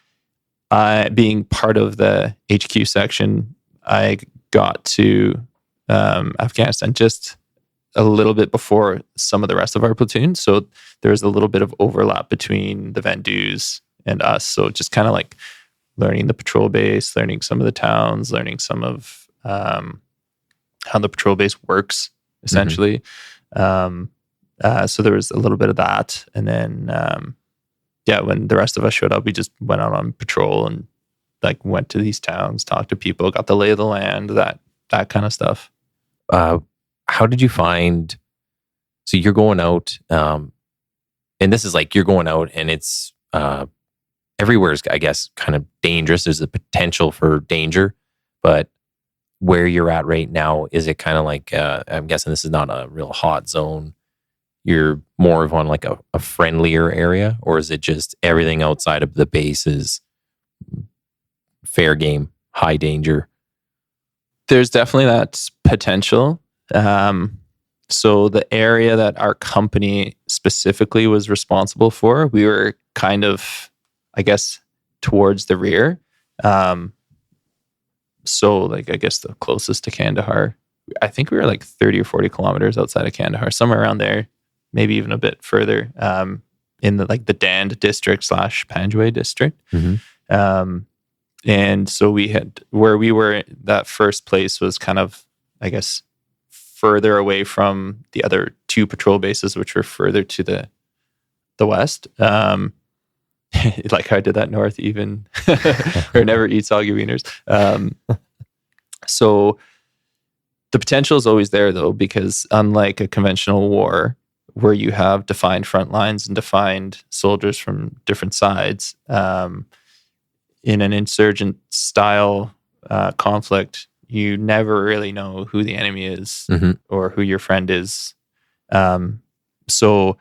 I, being part of the HQ section, I got to Afghanistan just a little bit before some of the rest of our platoon. So there's a little bit of overlap between the Vendus and us. So just kind of like learning the patrol base, learning some of the towns, learning some of how the patrol base works, essentially. Mm-hmm. So there was a little bit of that. And then, when the rest of us showed up, we just went out on patrol and like went to these towns, talked to people, got the lay of the land, that kind of stuff. How did you find, so you're going out, and this is like, you're going out and it's, everywhere's, I guess, kind of dangerous. There's a potential for danger, but where you're at right now, is it kind of like, I'm guessing this is not a real hot zone. You're more of on like a friendlier area, or is it just everything outside of the base is fair game, high danger? There's definitely that potential. So the area that our company specifically was responsible for, we were kind of, I guess, towards the rear. So like, I guess the closest to Kandahar, I think we were like 30 or 40 kilometers outside of Kandahar, somewhere around there, maybe even a bit further, in the like the Dand district / Panjwai district. Mm-hmm. And so we had, where we were, that first place was kind of, I guess, further away from the other two patrol bases, which were further to the west. Like I did that north even, or never eat soggy wieners. So the potential is always there though, because unlike a conventional war where you have defined front lines and defined soldiers from different sides, in an insurgent style conflict, you never really know who the enemy is, mm-hmm. or who your friend is. So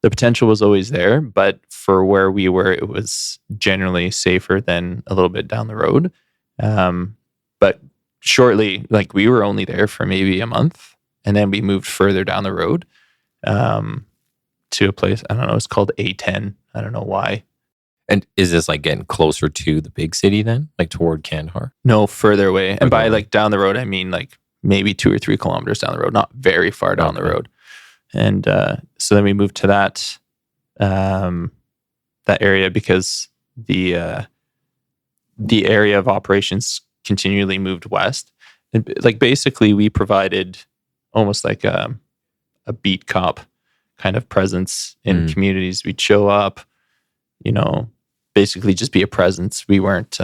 the potential was always there, but for where we were, it was generally safer than a little bit down the road. But shortly, like we were only there for maybe a month, and then we moved further down the road to a place, I don't know, it's called A10. I don't know why. And is this like getting closer to the big city then? Like toward Kandahar? No, further away. And by like down the road, I mean like maybe 2 or 3 kilometers down the road, not very far down the road. And so then we moved to that area because the area of operations continually moved west. And like basically we provided almost like a beat cop kind of presence in communities. We'd show up, basically just be a presence. We weren't,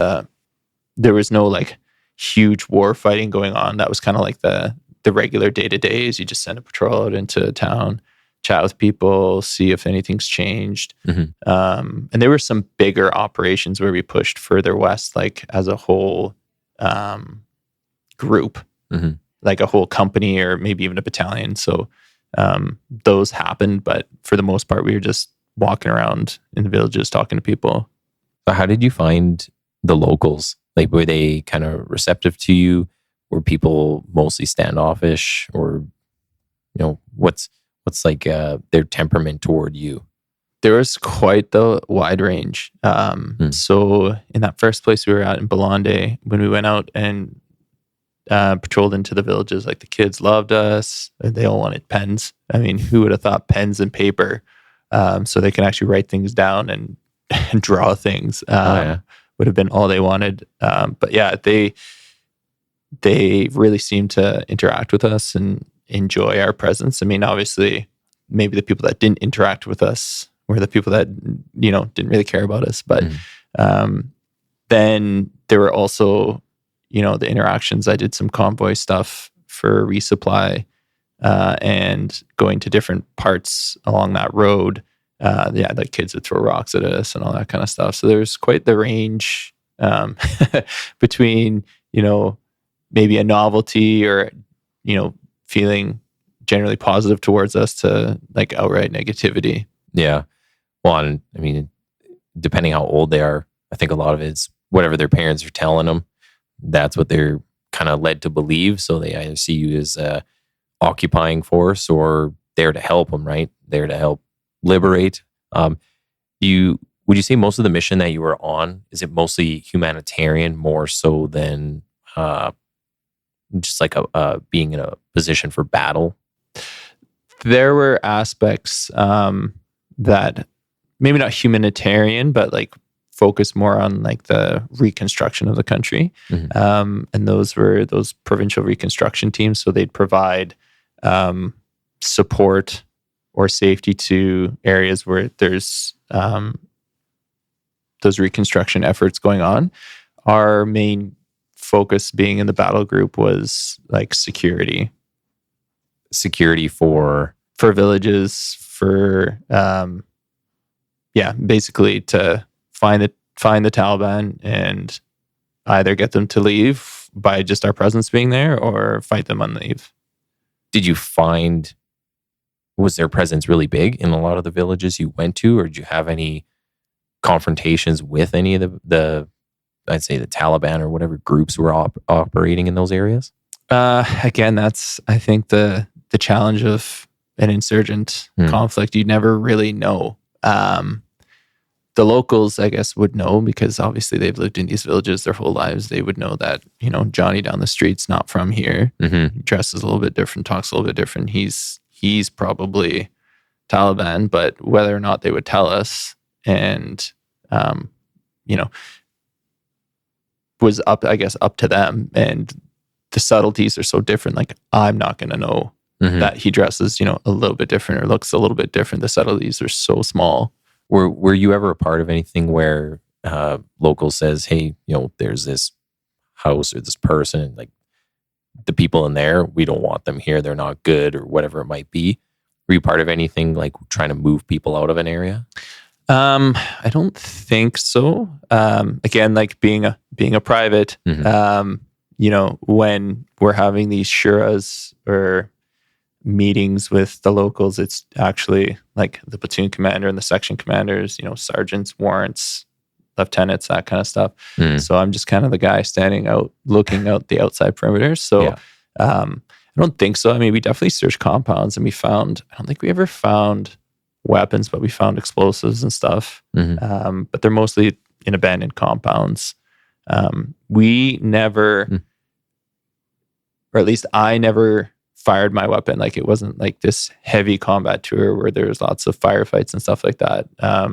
there was no like huge war fighting going on. That was kind of like the regular day to day is you just send a patrol out into town, chat with people, see if anything's changed. And there were some bigger operations where we pushed further west, like as a whole group, like a whole company or maybe even a battalion. So those happened, but for the most part, we were just walking around in the villages talking to people. So how did you find the locals? Like, were they kind of receptive to you? Were people mostly standoffish, or what's like their temperament toward you? There was quite the wide range. So in that first place we were at in Balonde, when we went out and patrolled into the villages, like the kids loved us. They all wanted pens. I mean, who would have thought pens and paper, so they can actually write things down and draw things. Would have been all they wanted. But yeah, they really seemed to interact with us and enjoy our presence. I mean, obviously, maybe the people that didn't interact with us were the people that didn't really care about us. But then there were also the interactions. I did some convoy stuff for resupply and going to different parts along that road. Like kids would throw rocks at us and all that kind of stuff. So there's quite the range between, maybe a novelty or, feeling generally positive towards us to like outright negativity. Yeah. Well, and, I mean, depending how old they are, I think a lot of it's whatever their parents are telling them. That's what they're kind of led to believe. So they either see you as a occupying force or there to help them, right? There to help liberate. Would you say most of the mission that you were on, is it mostly humanitarian more so than just like being in a position for battle? There were aspects that maybe not humanitarian, but like focus more on like the reconstruction of the country. And those were those provincial reconstruction teams. So they'd provide support or safety to areas where there's those reconstruction efforts going on. Our main focus being in the battle group was like security for villages, for basically to find the Taliban and either get them to leave by just our presence being there or fight them on leave. Did you find, was their presence really big in a lot of the villages you went to, or did you have any confrontations with any of the I'd say the Taliban or whatever groups were operating in those areas? Again, that's, I think, the challenge of an insurgent conflict. You never really know. The locals, I guess, would know because obviously they've lived in these villages their whole lives. They would know that, Johnny down the street's not from here. He dresses a little bit different, talks a little bit different. He's probably Taliban, but whether or not they would tell us and, was up to them. And the subtleties are so different. Like, I'm not going to know that he dresses, a little bit different or looks a little bit different. The subtleties are so small. Were you ever a part of anything where local says, hey, there's this house or this person, like the people in there, we don't want them here, they're not good, or whatever it might be? Were you part of anything like trying to move people out of an area? I don't think so. Again, like being a private, when we're having these shuras or meetings with the locals, it's actually like the platoon commander and the section commanders, sergeants, warrants, lieutenants, that kind of stuff. So I'm just kind of the guy standing out, looking out the outside perimeter. So I don't think so. I mean, we definitely searched compounds and I don't think we ever found weapons, but we found explosives and stuff. But they're mostly in abandoned compounds. We never, or at least I never fired my weapon. Like, it wasn't like this heavy combat tour where there was lots of firefights and stuff like that. I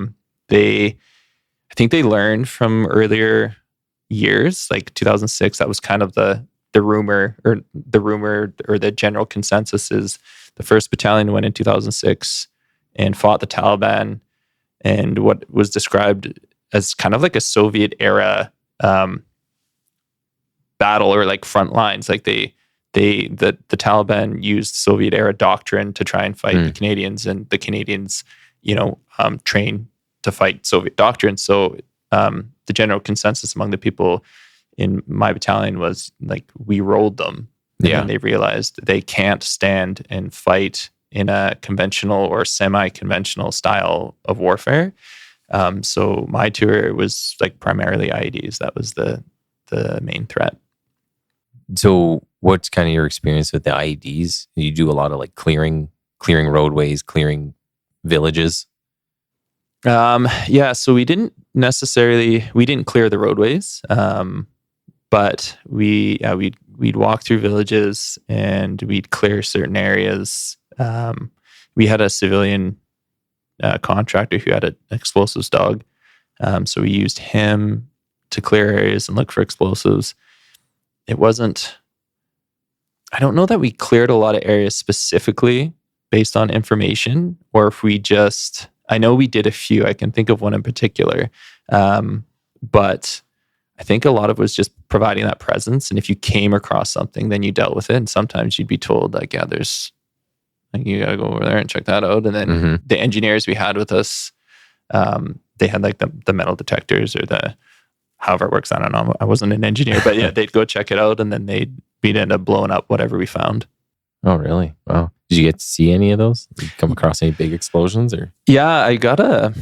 think they learned from earlier years, like 2006, that was kind of the the rumor or the general consensus is the 1st Battalion went in 2006 and fought the Taliban, and what was described as kind of like a Soviet era battle or like front lines. Like the Taliban used Soviet era doctrine to try and fight the Canadians, and the Canadians, trained to fight Soviet doctrine. So the general consensus among the people in my battalion was like, we rolled them. And they realized they can't stand and fight in a conventional or semi-conventional style of warfare. So my tour was like primarily IEDs. That was the main threat. So what's kind of your experience with the IEDs? You do a lot of like clearing roadways, clearing villages. So we didn't clear the roadways. But we'd walk through villages and we'd clear certain areas. We had a civilian contractor who had an explosives dog. So we used him to clear areas and look for explosives. I don't know that we cleared a lot of areas specifically based on information, or if I know we did a few. I can think of one in particular. But I think a lot of it was just providing that presence. And if you came across something, then you dealt with it. And sometimes you'd be told like, you gotta go over there and check that out. And then the engineers we had with us, they had like the metal detectors or however it works. I don't know. I wasn't an engineer, but yeah, they'd go check it out, and then we'd end up blowing up whatever we found. Oh, really? Wow. Did you get to see any of those? Did you come across any big explosions or? Yeah, I got a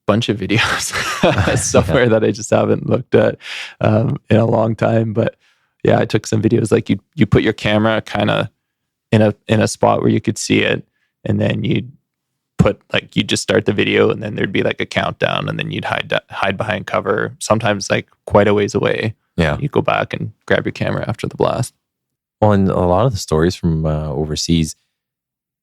bunch of videos somewhere that I just haven't looked at in a long time. But yeah, I took some videos. Like you put your camera kind of in a spot where you could see it, and then you'd just start the video, and then there'd be like a countdown, and then you'd hide behind cover. Sometimes like quite a ways away. Yeah, you go back and grab your camera after the blast. Well, and a lot of the stories from overseas,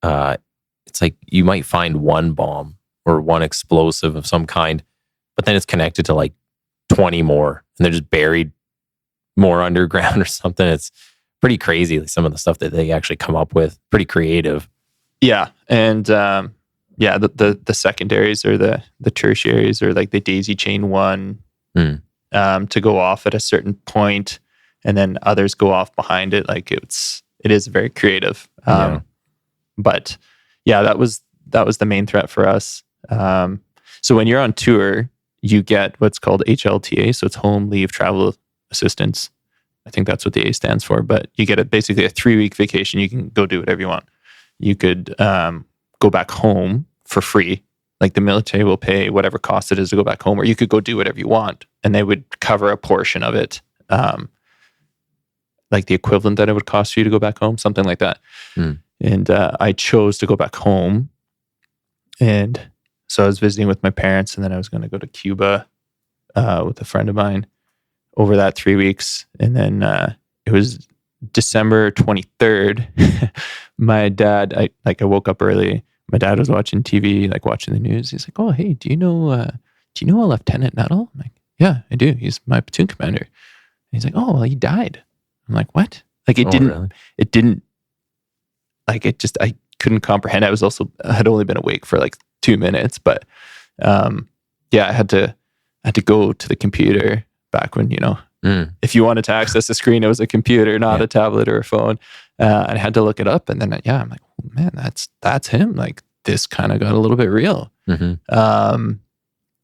it's like you might find one bomb or one explosive of some kind, but then it's connected to like 20 more, and they're just buried more underground or something. It's pretty crazy, like some of the stuff that they actually come up with. Pretty creative. Yeah, and the secondaries or the tertiaries, or like the daisy chain one to go off at a certain point, and then others go off behind it. Like it is very creative. But yeah, that was the main threat for us. So when you're on tour, you get what's called HLTA. So it's Home Leave Travel Assistance. I think that's what the A stands for, but you get basically a 3-week vacation. You can go do whatever you want. You could go back home for free. Like the military will pay whatever cost it is to go back home, or you could go do whatever you want, and they would cover a portion of it. Like the equivalent that it would cost for you to go back home, something like that. And I chose to go back home. And so I was visiting with my parents, and then I was going to go to Cuba with a friend of mine over that 3 weeks. And then it was December 23rd. My dad, I woke up early. My dad was watching TV, like watching the news. He's like, "Oh, hey, do you know a Lieutenant Nuttall?" I'm like, "Yeah, I do. He's my platoon commander." And he's like, "Oh, well, he died." I'm like, "What?" Like I couldn't comprehend. I had only been awake for like 2 minutes, but I had to go to the computer back when, if you wanted to access the screen, it was a computer, not a tablet or a phone. And I had to look it up, and then I'm like, oh, man, that's him. Like this kind of got a little bit real.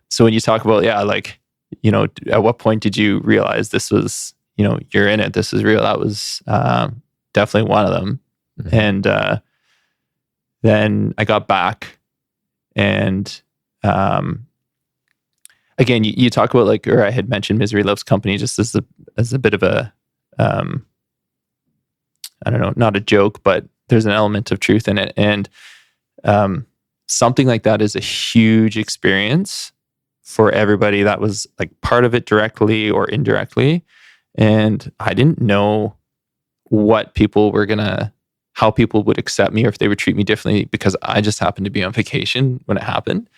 So when you talk about, at what point did you realize this was, you're in it, this is real? That was definitely one of them. And then I got back, and again, you talk about or I had mentioned Misery Loves Company just as a bit of a, I don't know, not a joke, but there's an element of truth in it. And something like that is a huge experience for everybody that was like part of it directly or indirectly. And I didn't know how people would accept me, or if they would treat me differently, because I just happened to be on vacation when it happened.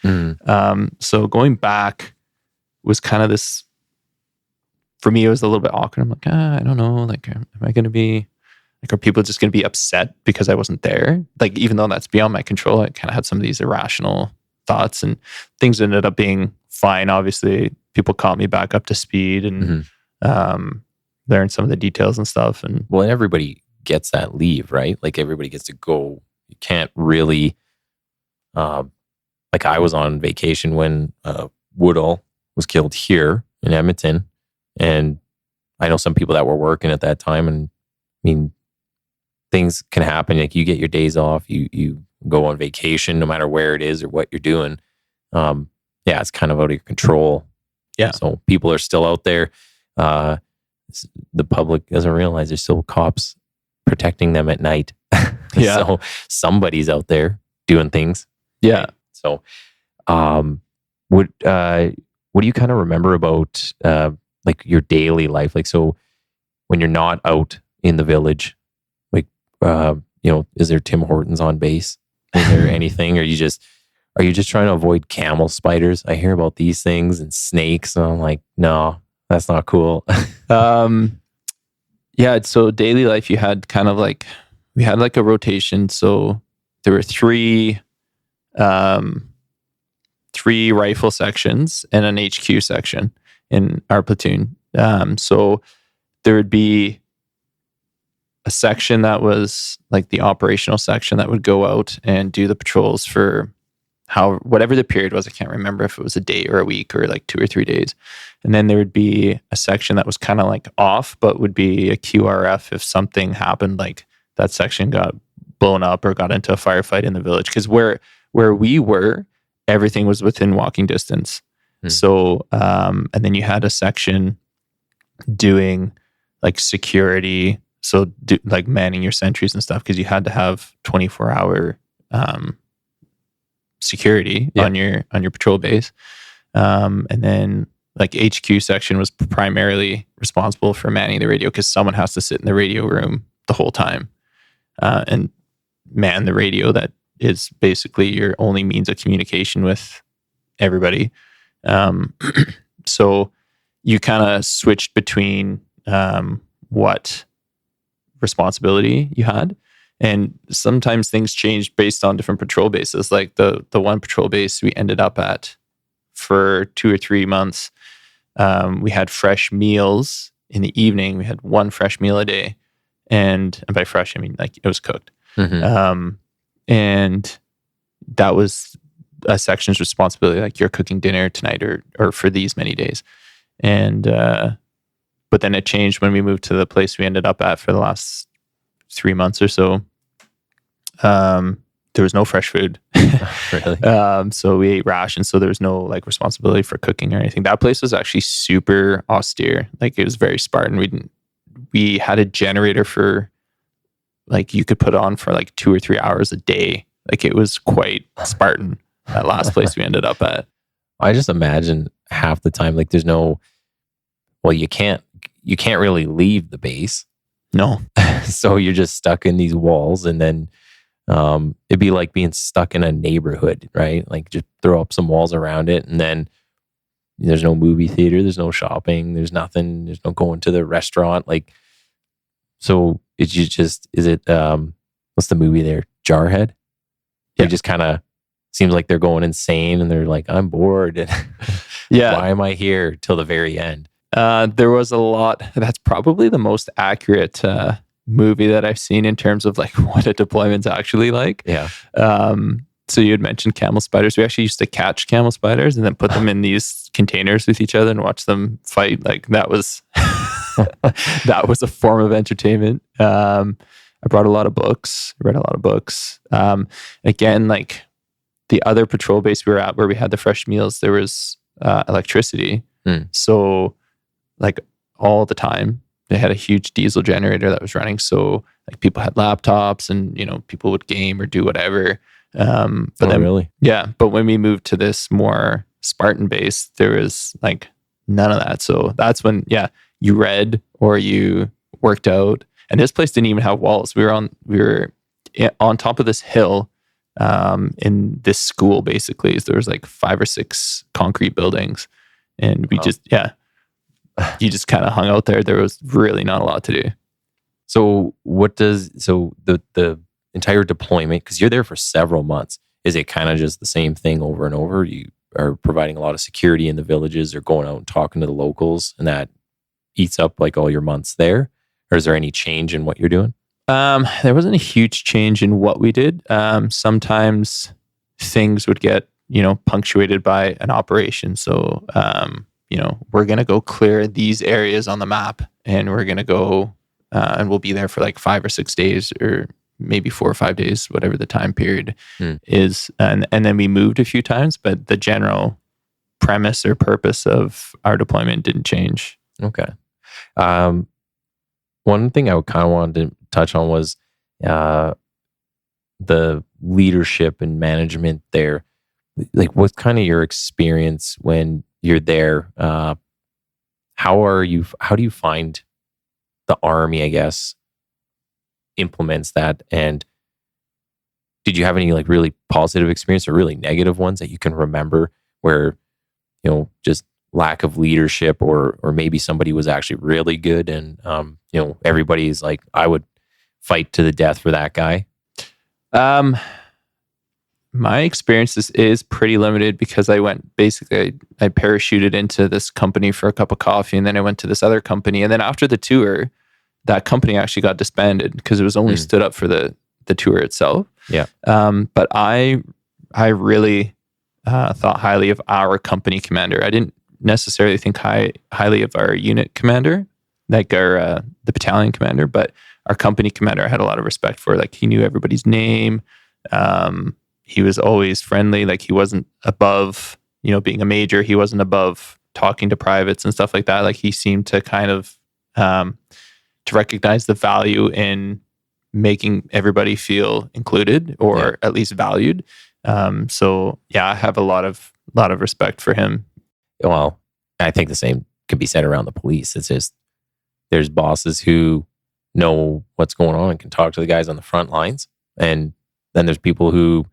So going back was kind of this for me, it was a little bit awkward. I'm like, I don't know. Like, am I going to be, like, are people just going to be upset because I wasn't there? Like, even though that's beyond my control, I kind of had some of these irrational thoughts, and things ended up being fine. Obviously, people caught me back up to speed and learned some of the details and stuff. And well, and everybody gets that leave, right? Like everybody gets to go. You can't really, like I was on vacation when Woodall was killed here in Edmonton. And I know some people that were working at that time. And I mean, things can happen. Like you get your days off, you go on vacation, no matter where it is or what you're doing. Yeah, it's kind of out of your control. Yeah. So people are still out there. The public doesn't realize there's still cops protecting them at night. Yeah. So somebody's out there doing things. Yeah. So, what do you kind of remember about like your daily life? Like, so when you're not out in the village, like, is there Tim Hortons on base? Is there anything? Or are you just trying to avoid camel spiders? I hear about these things and snakes, and I'm like, no, that's not cool. Yeah. So daily life, you had kind of like, we had like a rotation. So there were three rifle sections and an HQ section in our platoon. So there would be a section that was like the operational section that would go out and do the patrols for whatever the period was. I can't remember if it was a day or a week or like 2 or 3 days. And then there would be a section that was kind of like off, but would be a QRF if something happened, like that section got blown up or got into a firefight in the village. Because where we were, everything was within walking distance. So, and then you had a section doing like security. So like manning your sentries and stuff, because you had to have 24-hour security on your patrol base. And then like HQ section was primarily responsible for manning the radio, because someone has to sit in the radio room the whole time and man the radio. That is basically your only means of communication with everybody. So you kind of switched between what responsibility you had. And sometimes things changed based on different patrol bases. Like the one patrol base we ended up at for 2 or 3 months, we had fresh meals in the evening. We had one fresh meal a day. And by fresh, I mean like it was cooked. And that was a section's responsibility. Like you're cooking dinner tonight or for these many days. And, but then it changed when we moved to the place we ended up at for the last 3 months or so. There was no fresh food. Really? So we ate rations. So there was no like responsibility for cooking or anything. That place was actually super austere. Like it was very Spartan. We had a generator for like, you could put on for like 2 or 3 hours a day. Like it was quite Spartan, that last place we ended up at. I just imagine half the time, like you can't really leave the base. No. So you're just stuck in these walls, and then it'd be like being stuck in a neighborhood, right? Like just throw up some walls around it, and then there's no movie theater, there's no shopping, there's nothing, there's no going to the restaurant. Like, so is it what's the movie there? Jarhead? Yeah. It just kind of seems like they're going insane, and they're like, I'm bored. Yeah. Why am I here till the very end? There was a lot. That's probably the most accurate movie that I've seen in terms of like what a deployment's actually like. Yeah. So you had mentioned camel spiders. We actually used to catch camel spiders and then put them in these containers with each other and watch them fight. Like that was that was a form of entertainment. I brought a lot of books, read a lot of books. Again, like the other patrol base we were at where we had the fresh meals, there was electricity. So like all the time, they had a huge diesel generator that was running. So like people had laptops and, people would game or do whatever. Really? Yeah. But when we moved to this more Spartan base, there was like none of that. So that's when, you read or you worked out. And this place didn't even have walls. We were on top of this hill in this school, basically. So there was like 5 or 6 concrete buildings. And we you just kind of hung out there. There was really not a lot to do. So the entire deployment, because you're there for several months, is it kind of just the same thing over and over? You are providing a lot of security in the villages or going out and talking to the locals, and that eats up like all your months there? Or is there any change in what you're doing? There wasn't a huge change in what we did. Sometimes things would get, punctuated by an operation. So, we're going to go clear these areas on the map, and we're going to go, and we'll be there for like 5 or 6 days, or maybe 4 or 5 days, whatever the time period is. And then we moved a few times, but the general premise or purpose of our deployment didn't change. Okay. One thing I kind of wanted to touch on was the leadership and management there. Like, what's kind of your experience when you're there? How do you find the Army, I guess, implements that? And did you have any like really positive experience or really negative ones that you can remember where, just lack of leadership, or maybe somebody was actually really good and everybody's like, I would fight to the death for that guy? My experience is pretty limited, because I parachuted into this company for a cup of coffee, and then I went to this other company, and then after the tour, that company actually got disbanded because it was only stood up for the tour itself. Yeah. But I really thought highly of our company commander. I didn't necessarily think highly of our unit commander, like the battalion commander, but our company commander I had a lot of respect for. Like, he knew everybody's name. He was always friendly. Like, he wasn't above, being a major. He wasn't above talking to privates and stuff like that. Like, he seemed to kind of to recognize the value in making everybody feel included, or at least valued. So yeah, I have a lot of respect for him. Well, I think the same could be said around the police. It's just, there's bosses who know what's going on and can talk to the guys on the front lines. And then there's people who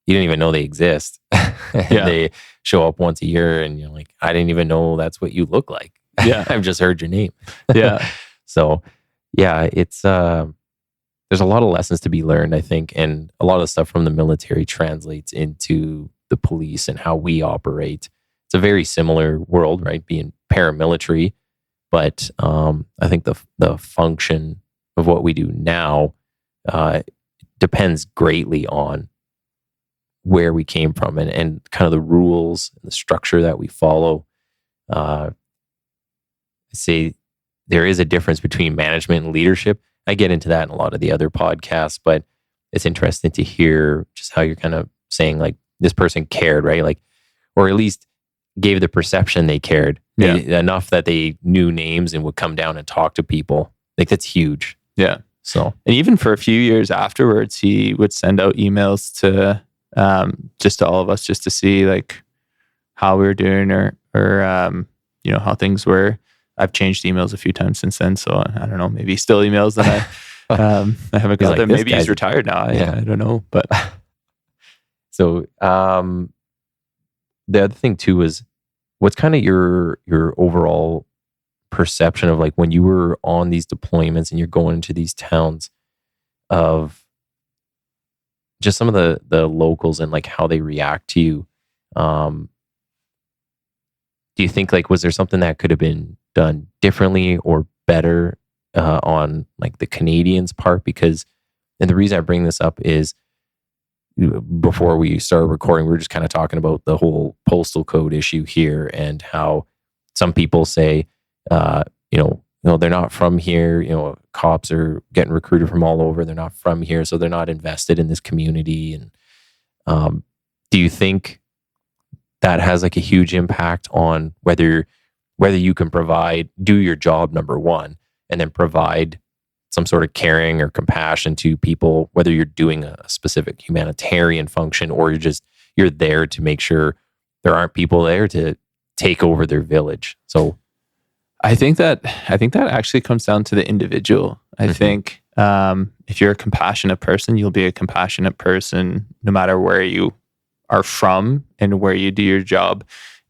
you didn't even know they exist. And they show up once a year and you're like, I didn't even know that's what you look like. Yeah. I've just heard your name. Yeah. So yeah, it's, there's a lot of lessons to be learned, I think. And a lot of the stuff from the military translates into the police and how we operate. It's a very similar world, right? Being paramilitary, but I think the function of what we do now depends greatly on where we came from and kind of the rules and the structure that we follow. I say there is a difference between management and leadership. I get into that in a lot of the other podcasts, but it's interesting to hear just how you're kind of saying like this person cared, right? Like, or at least gave the perception they cared enough that they knew names and would come down and talk to people. Like, that's huge. Yeah. So, and even for a few years afterwards, he would send out emails to just to all of us, just to see like how we were doing, or how things were. I've changed emails a few times since then, so I don't know. Maybe he still emails that I haven't got them. Maybe he's retired now. I don't know, but so the other thing too is, what's kind of your overall perception of like when you were on these deployments and you're going into these towns, of just some of the locals and like how they react to you? Do you think like, was there something that could have been done differently or better on like the Canadians' part? Because, and the reason I bring this up is, before we started recording, we were just kind of talking about the whole postal code issue here and how some people say, they're not from here. Cops are getting recruited from all over. They're not from here, so they're not invested in this community. And do you think that has like a huge impact on whether you can do your job, number one, and then provide some sort of caring or compassion to people, whether you're doing a specific humanitarian function or you're there to make sure there aren't people there to take over their village? So I think that actually comes down to the individual. I think if you're a compassionate person, you'll be a compassionate person no matter where you are from and where you do your job.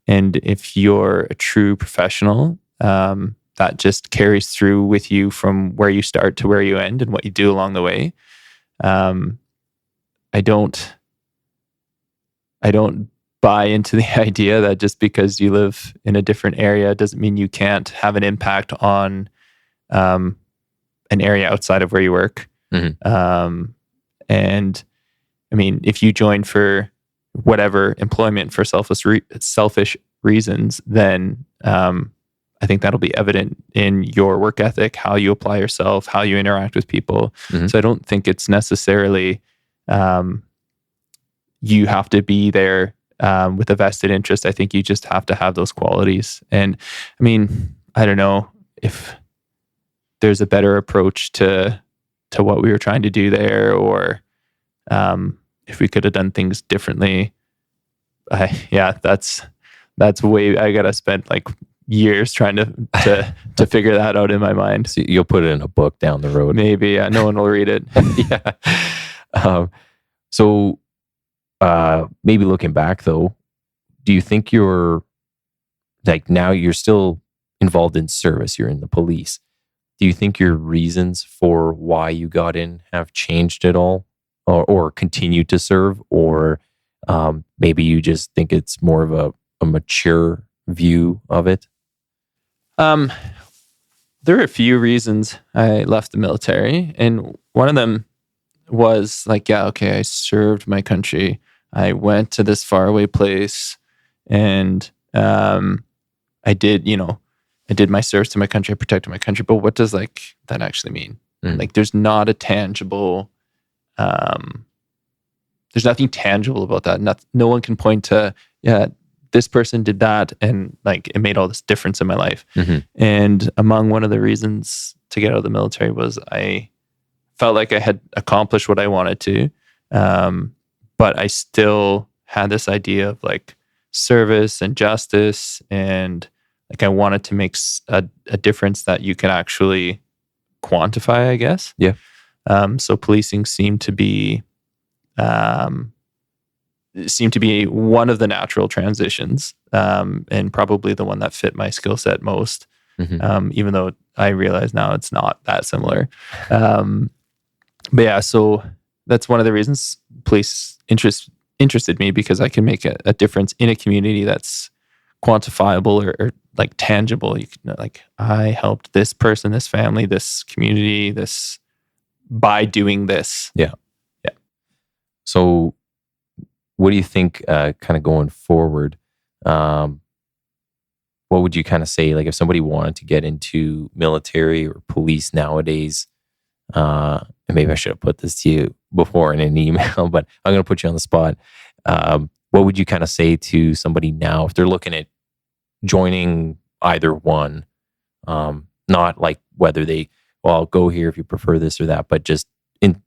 And if you're a true professional, that just carries through with you from where you start to where you end and what you do along the way. I don't buy into the idea that just because you live in a different area doesn't mean you can't have an impact on an area outside of where you work. And I mean, if you join for whatever employment for selfish reasons, then I think that'll be evident in your work ethic, how you apply yourself, how you interact with people. So I don't think it's necessarily you have to be there with a vested interest. I think you just have to have those qualities. And I mean, I don't know if there's a better approach to what we were trying to do there, or if we could have done things differently. That's way, I gotta spend like years trying to figure that out in my mind. So you'll put it in a book down the road. Maybe, yeah, no one will read it. So maybe looking back though, do you think you're like, now you're still involved in service, you're in the police. Do you think your reasons for why you got in have changed at all, or continue to serve, or maybe you just think it's more of a mature view of it? There are a few reasons I left the military, and one of them was like, I served my country. I went to this faraway place, and I did my service to my country. I protected my country. But what does like that actually mean? Like, there's not a tangible. There's nothing tangible about that. No one can point to, this person did that, and like it made all this difference in my life. And among one of the reasons to get out of the military was I felt like I had accomplished what I wanted to, but I still had this idea of like service and justice, and like I wanted to make a difference that you can actually quantify, I guess. Yeah. So policing seemed to be one of the natural transitions, and probably the one that fit my skill set most. Even though I realize now it's not that similar. But yeah, so that's one of the reasons police interested me, because I can make a difference in a community that's quantifiable or like tangible. You can, like, I helped this person, this family, this community, this by doing this. Yeah. So what do you think, kind of going forward? What would you kind of say, like, if somebody wanted to get into military or police nowadays, and maybe I should have put this to you before in an email, but I'm going to put you on the spot. What would you kind of say to somebody now if they're looking at joining either one? Not like whether I'll go here if you prefer this or that, but just in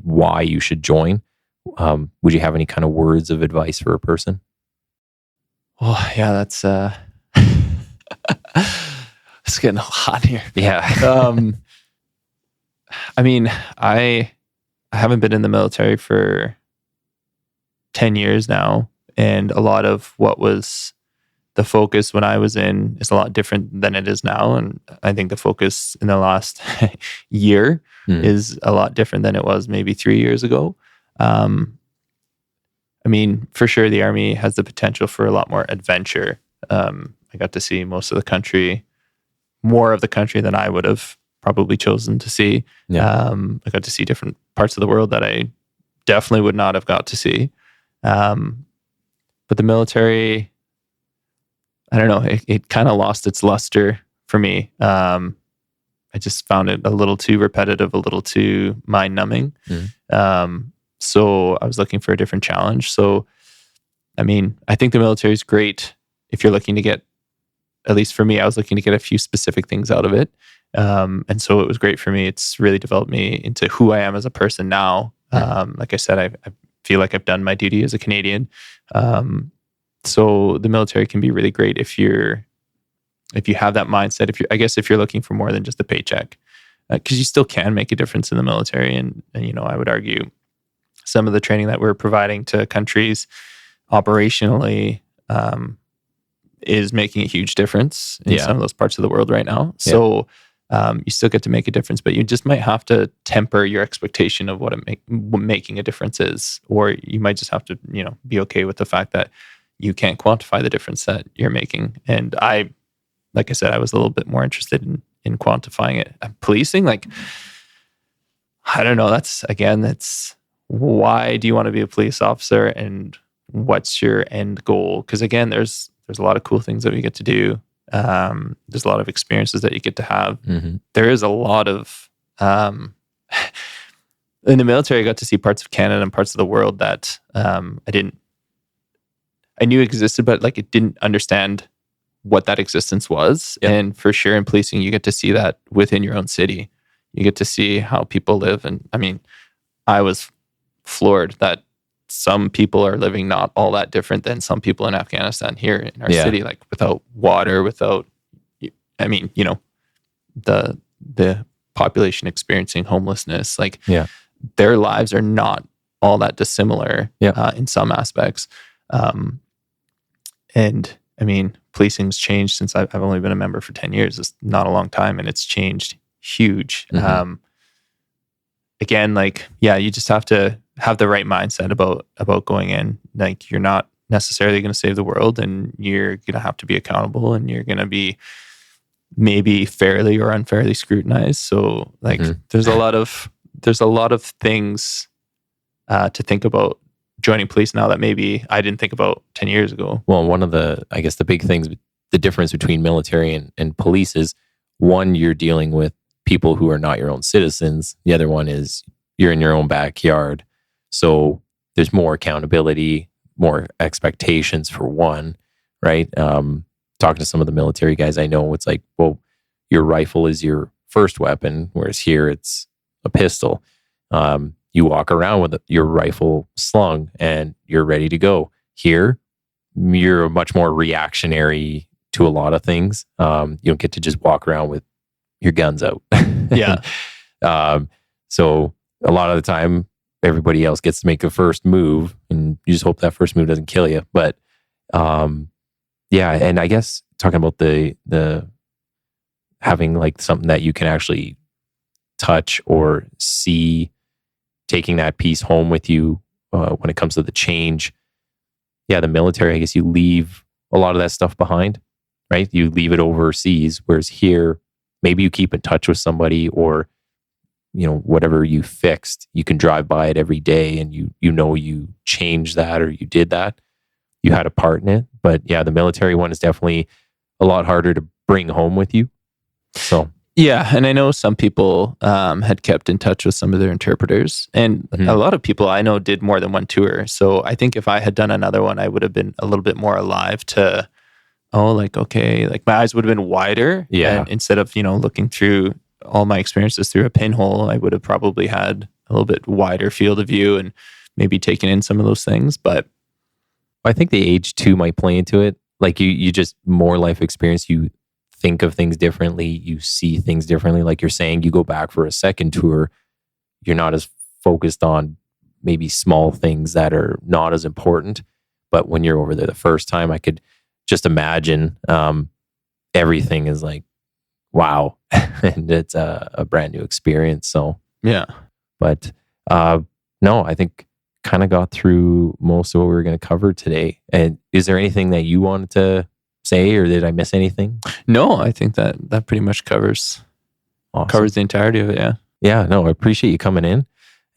why you should join. Would you have any kind of words of advice for a person? Oh yeah, that's it's getting hot here. Yeah. I mean, I haven't been in the military for 10 years now, and a lot of what was the focus when I was in is a lot different than it is now. And I think the focus in the last year is a lot different than it was maybe 3 years ago. I mean, for sure, the Army has the potential for a lot more adventure. I got to see most of the country, more of the country than I would have probably chosen to see. Yeah. I got to see different parts of the world that I definitely would not have got to see. But the military, I don't know, it kind of lost its luster for me. I just found it a little too repetitive, a little too mind-numbing. So I was looking for a different challenge. So, I mean, I think the military is great if you're looking to get, at least for me, I was looking to get a few specific things out of it. And so it was great for me. It's really developed me into who I am as a person now. Like I said, I feel like I've done my duty as a Canadian. So the military can be really great if you have that mindset. If you're looking for more than just a paycheck, because you still can make a difference in the military. And I would argue some of the training that we're providing to countries operationally is making a huge difference in Yeah. some of those parts of the world right now. So you still get to make a difference, but you just might have to temper your expectation of what making a difference is, or you might just have to, be okay with the fact that you can't quantify the difference that you're making. And like I said, I was a little bit more interested in quantifying it. Policing, like, I don't know. That's why do you want to be a police officer, and what's your end goal? Because again, there's a lot of cool things that we get to do. There's a lot of experiences that you get to have. Mm-hmm. There is a lot of in the military, I got to see parts of Canada and parts of the world that I knew existed, but like it didn't understand what that existence was. Yep. And for sure in policing, you get to see that within your own city. You get to see how people live. And I mean, I was floored that some people are living not all that different than some people in Afghanistan here in our city, like without water, the population experiencing homelessness, like their lives are not all that dissimilar in some aspects. And I mean, policing's changed since I've only been a member for 10 years. It's not a long time, and it's changed huge. Mm-hmm. Again, like, you just have to have the right mindset about going in. Like, you're not necessarily going to save the world, and you're going to have to be accountable, and you're going to be maybe fairly or unfairly scrutinized. So like, there's a lot of things to think about joining police now that maybe I didn't think about 10 years ago. Well, one of the big things, the difference between military and police is, one, you're dealing with people who are not your own citizens. The other one is you're in your own backyard. So there's more accountability, more expectations for one, right? Talking to some of the military guys I know, it's like, well, your rifle is your first weapon, whereas here it's a pistol. You walk around with your rifle slung and you're ready to go. Here, you're much more reactionary to a lot of things. You don't get to just walk around with your guns out. Yeah. So a lot of the time, everybody else gets to make the first move, and you just hope that first move doesn't kill you. But and I guess talking about the having like something that you can actually touch or see, taking that piece home with you when it comes to the change. Yeah, the military, I guess you leave a lot of that stuff behind, right? You leave it overseas, whereas here, maybe you keep in touch with somebody, or whatever you fixed, you can drive by it every day, and you changed that, or you did that. You had a part in it. But yeah, the military one is definitely a lot harder to bring home with you. So yeah, and I know some people had kept in touch with some of their interpreters, and a lot of people I know did more than one tour. So I think if I had done another one, I would have been a little bit more alive to, my eyes would have been wider. Yeah. And instead of, looking through all my experiences through a pinhole, I would have probably had a little bit wider field of view and maybe taken in some of those things. But I think the age too might play into it. Like you just more life experience, you think of things differently, you see things differently. Like you're saying, you go back for a second tour, you're not as focused on maybe small things that are not as important. But when you're over there the first time, I could just imagine everything is like, wow. And it's a brand new experience. So yeah. But no, I think kind of got through most of what we were going to cover today. And is there anything that you wanted to say, or did I miss anything? No, I think that pretty much covers the entirety of it. Yeah. Yeah, no, I appreciate you coming in,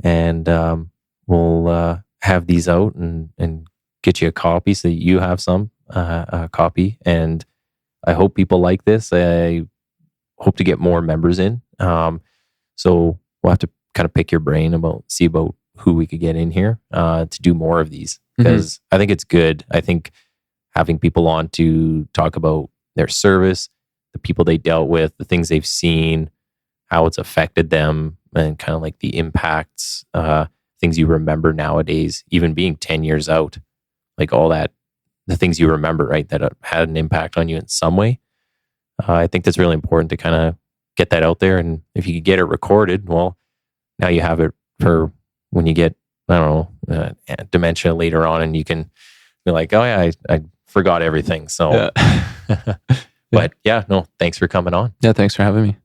and we'll have these out and get you a copy so that you have a copy. And I hope people like this. I hope to get more members in. So we'll have to kind of pick your brain see about who we could get in here to do more of these, because I think it's good. I think having people on to talk about their service, the people they dealt with, the things they've seen, how it's affected them, and kind of like the impacts, things you remember nowadays, even being 10 years out, like all that, the things you remember, right, that had an impact on you in some way. I think that's really important to kind of get that out there. And if you could get it recorded, well, now you have it for when you get, I don't know, dementia later on, and you can be like, oh yeah, I forgot everything. So, Yeah. but yeah, no, thanks for coming on. Yeah, thanks for having me.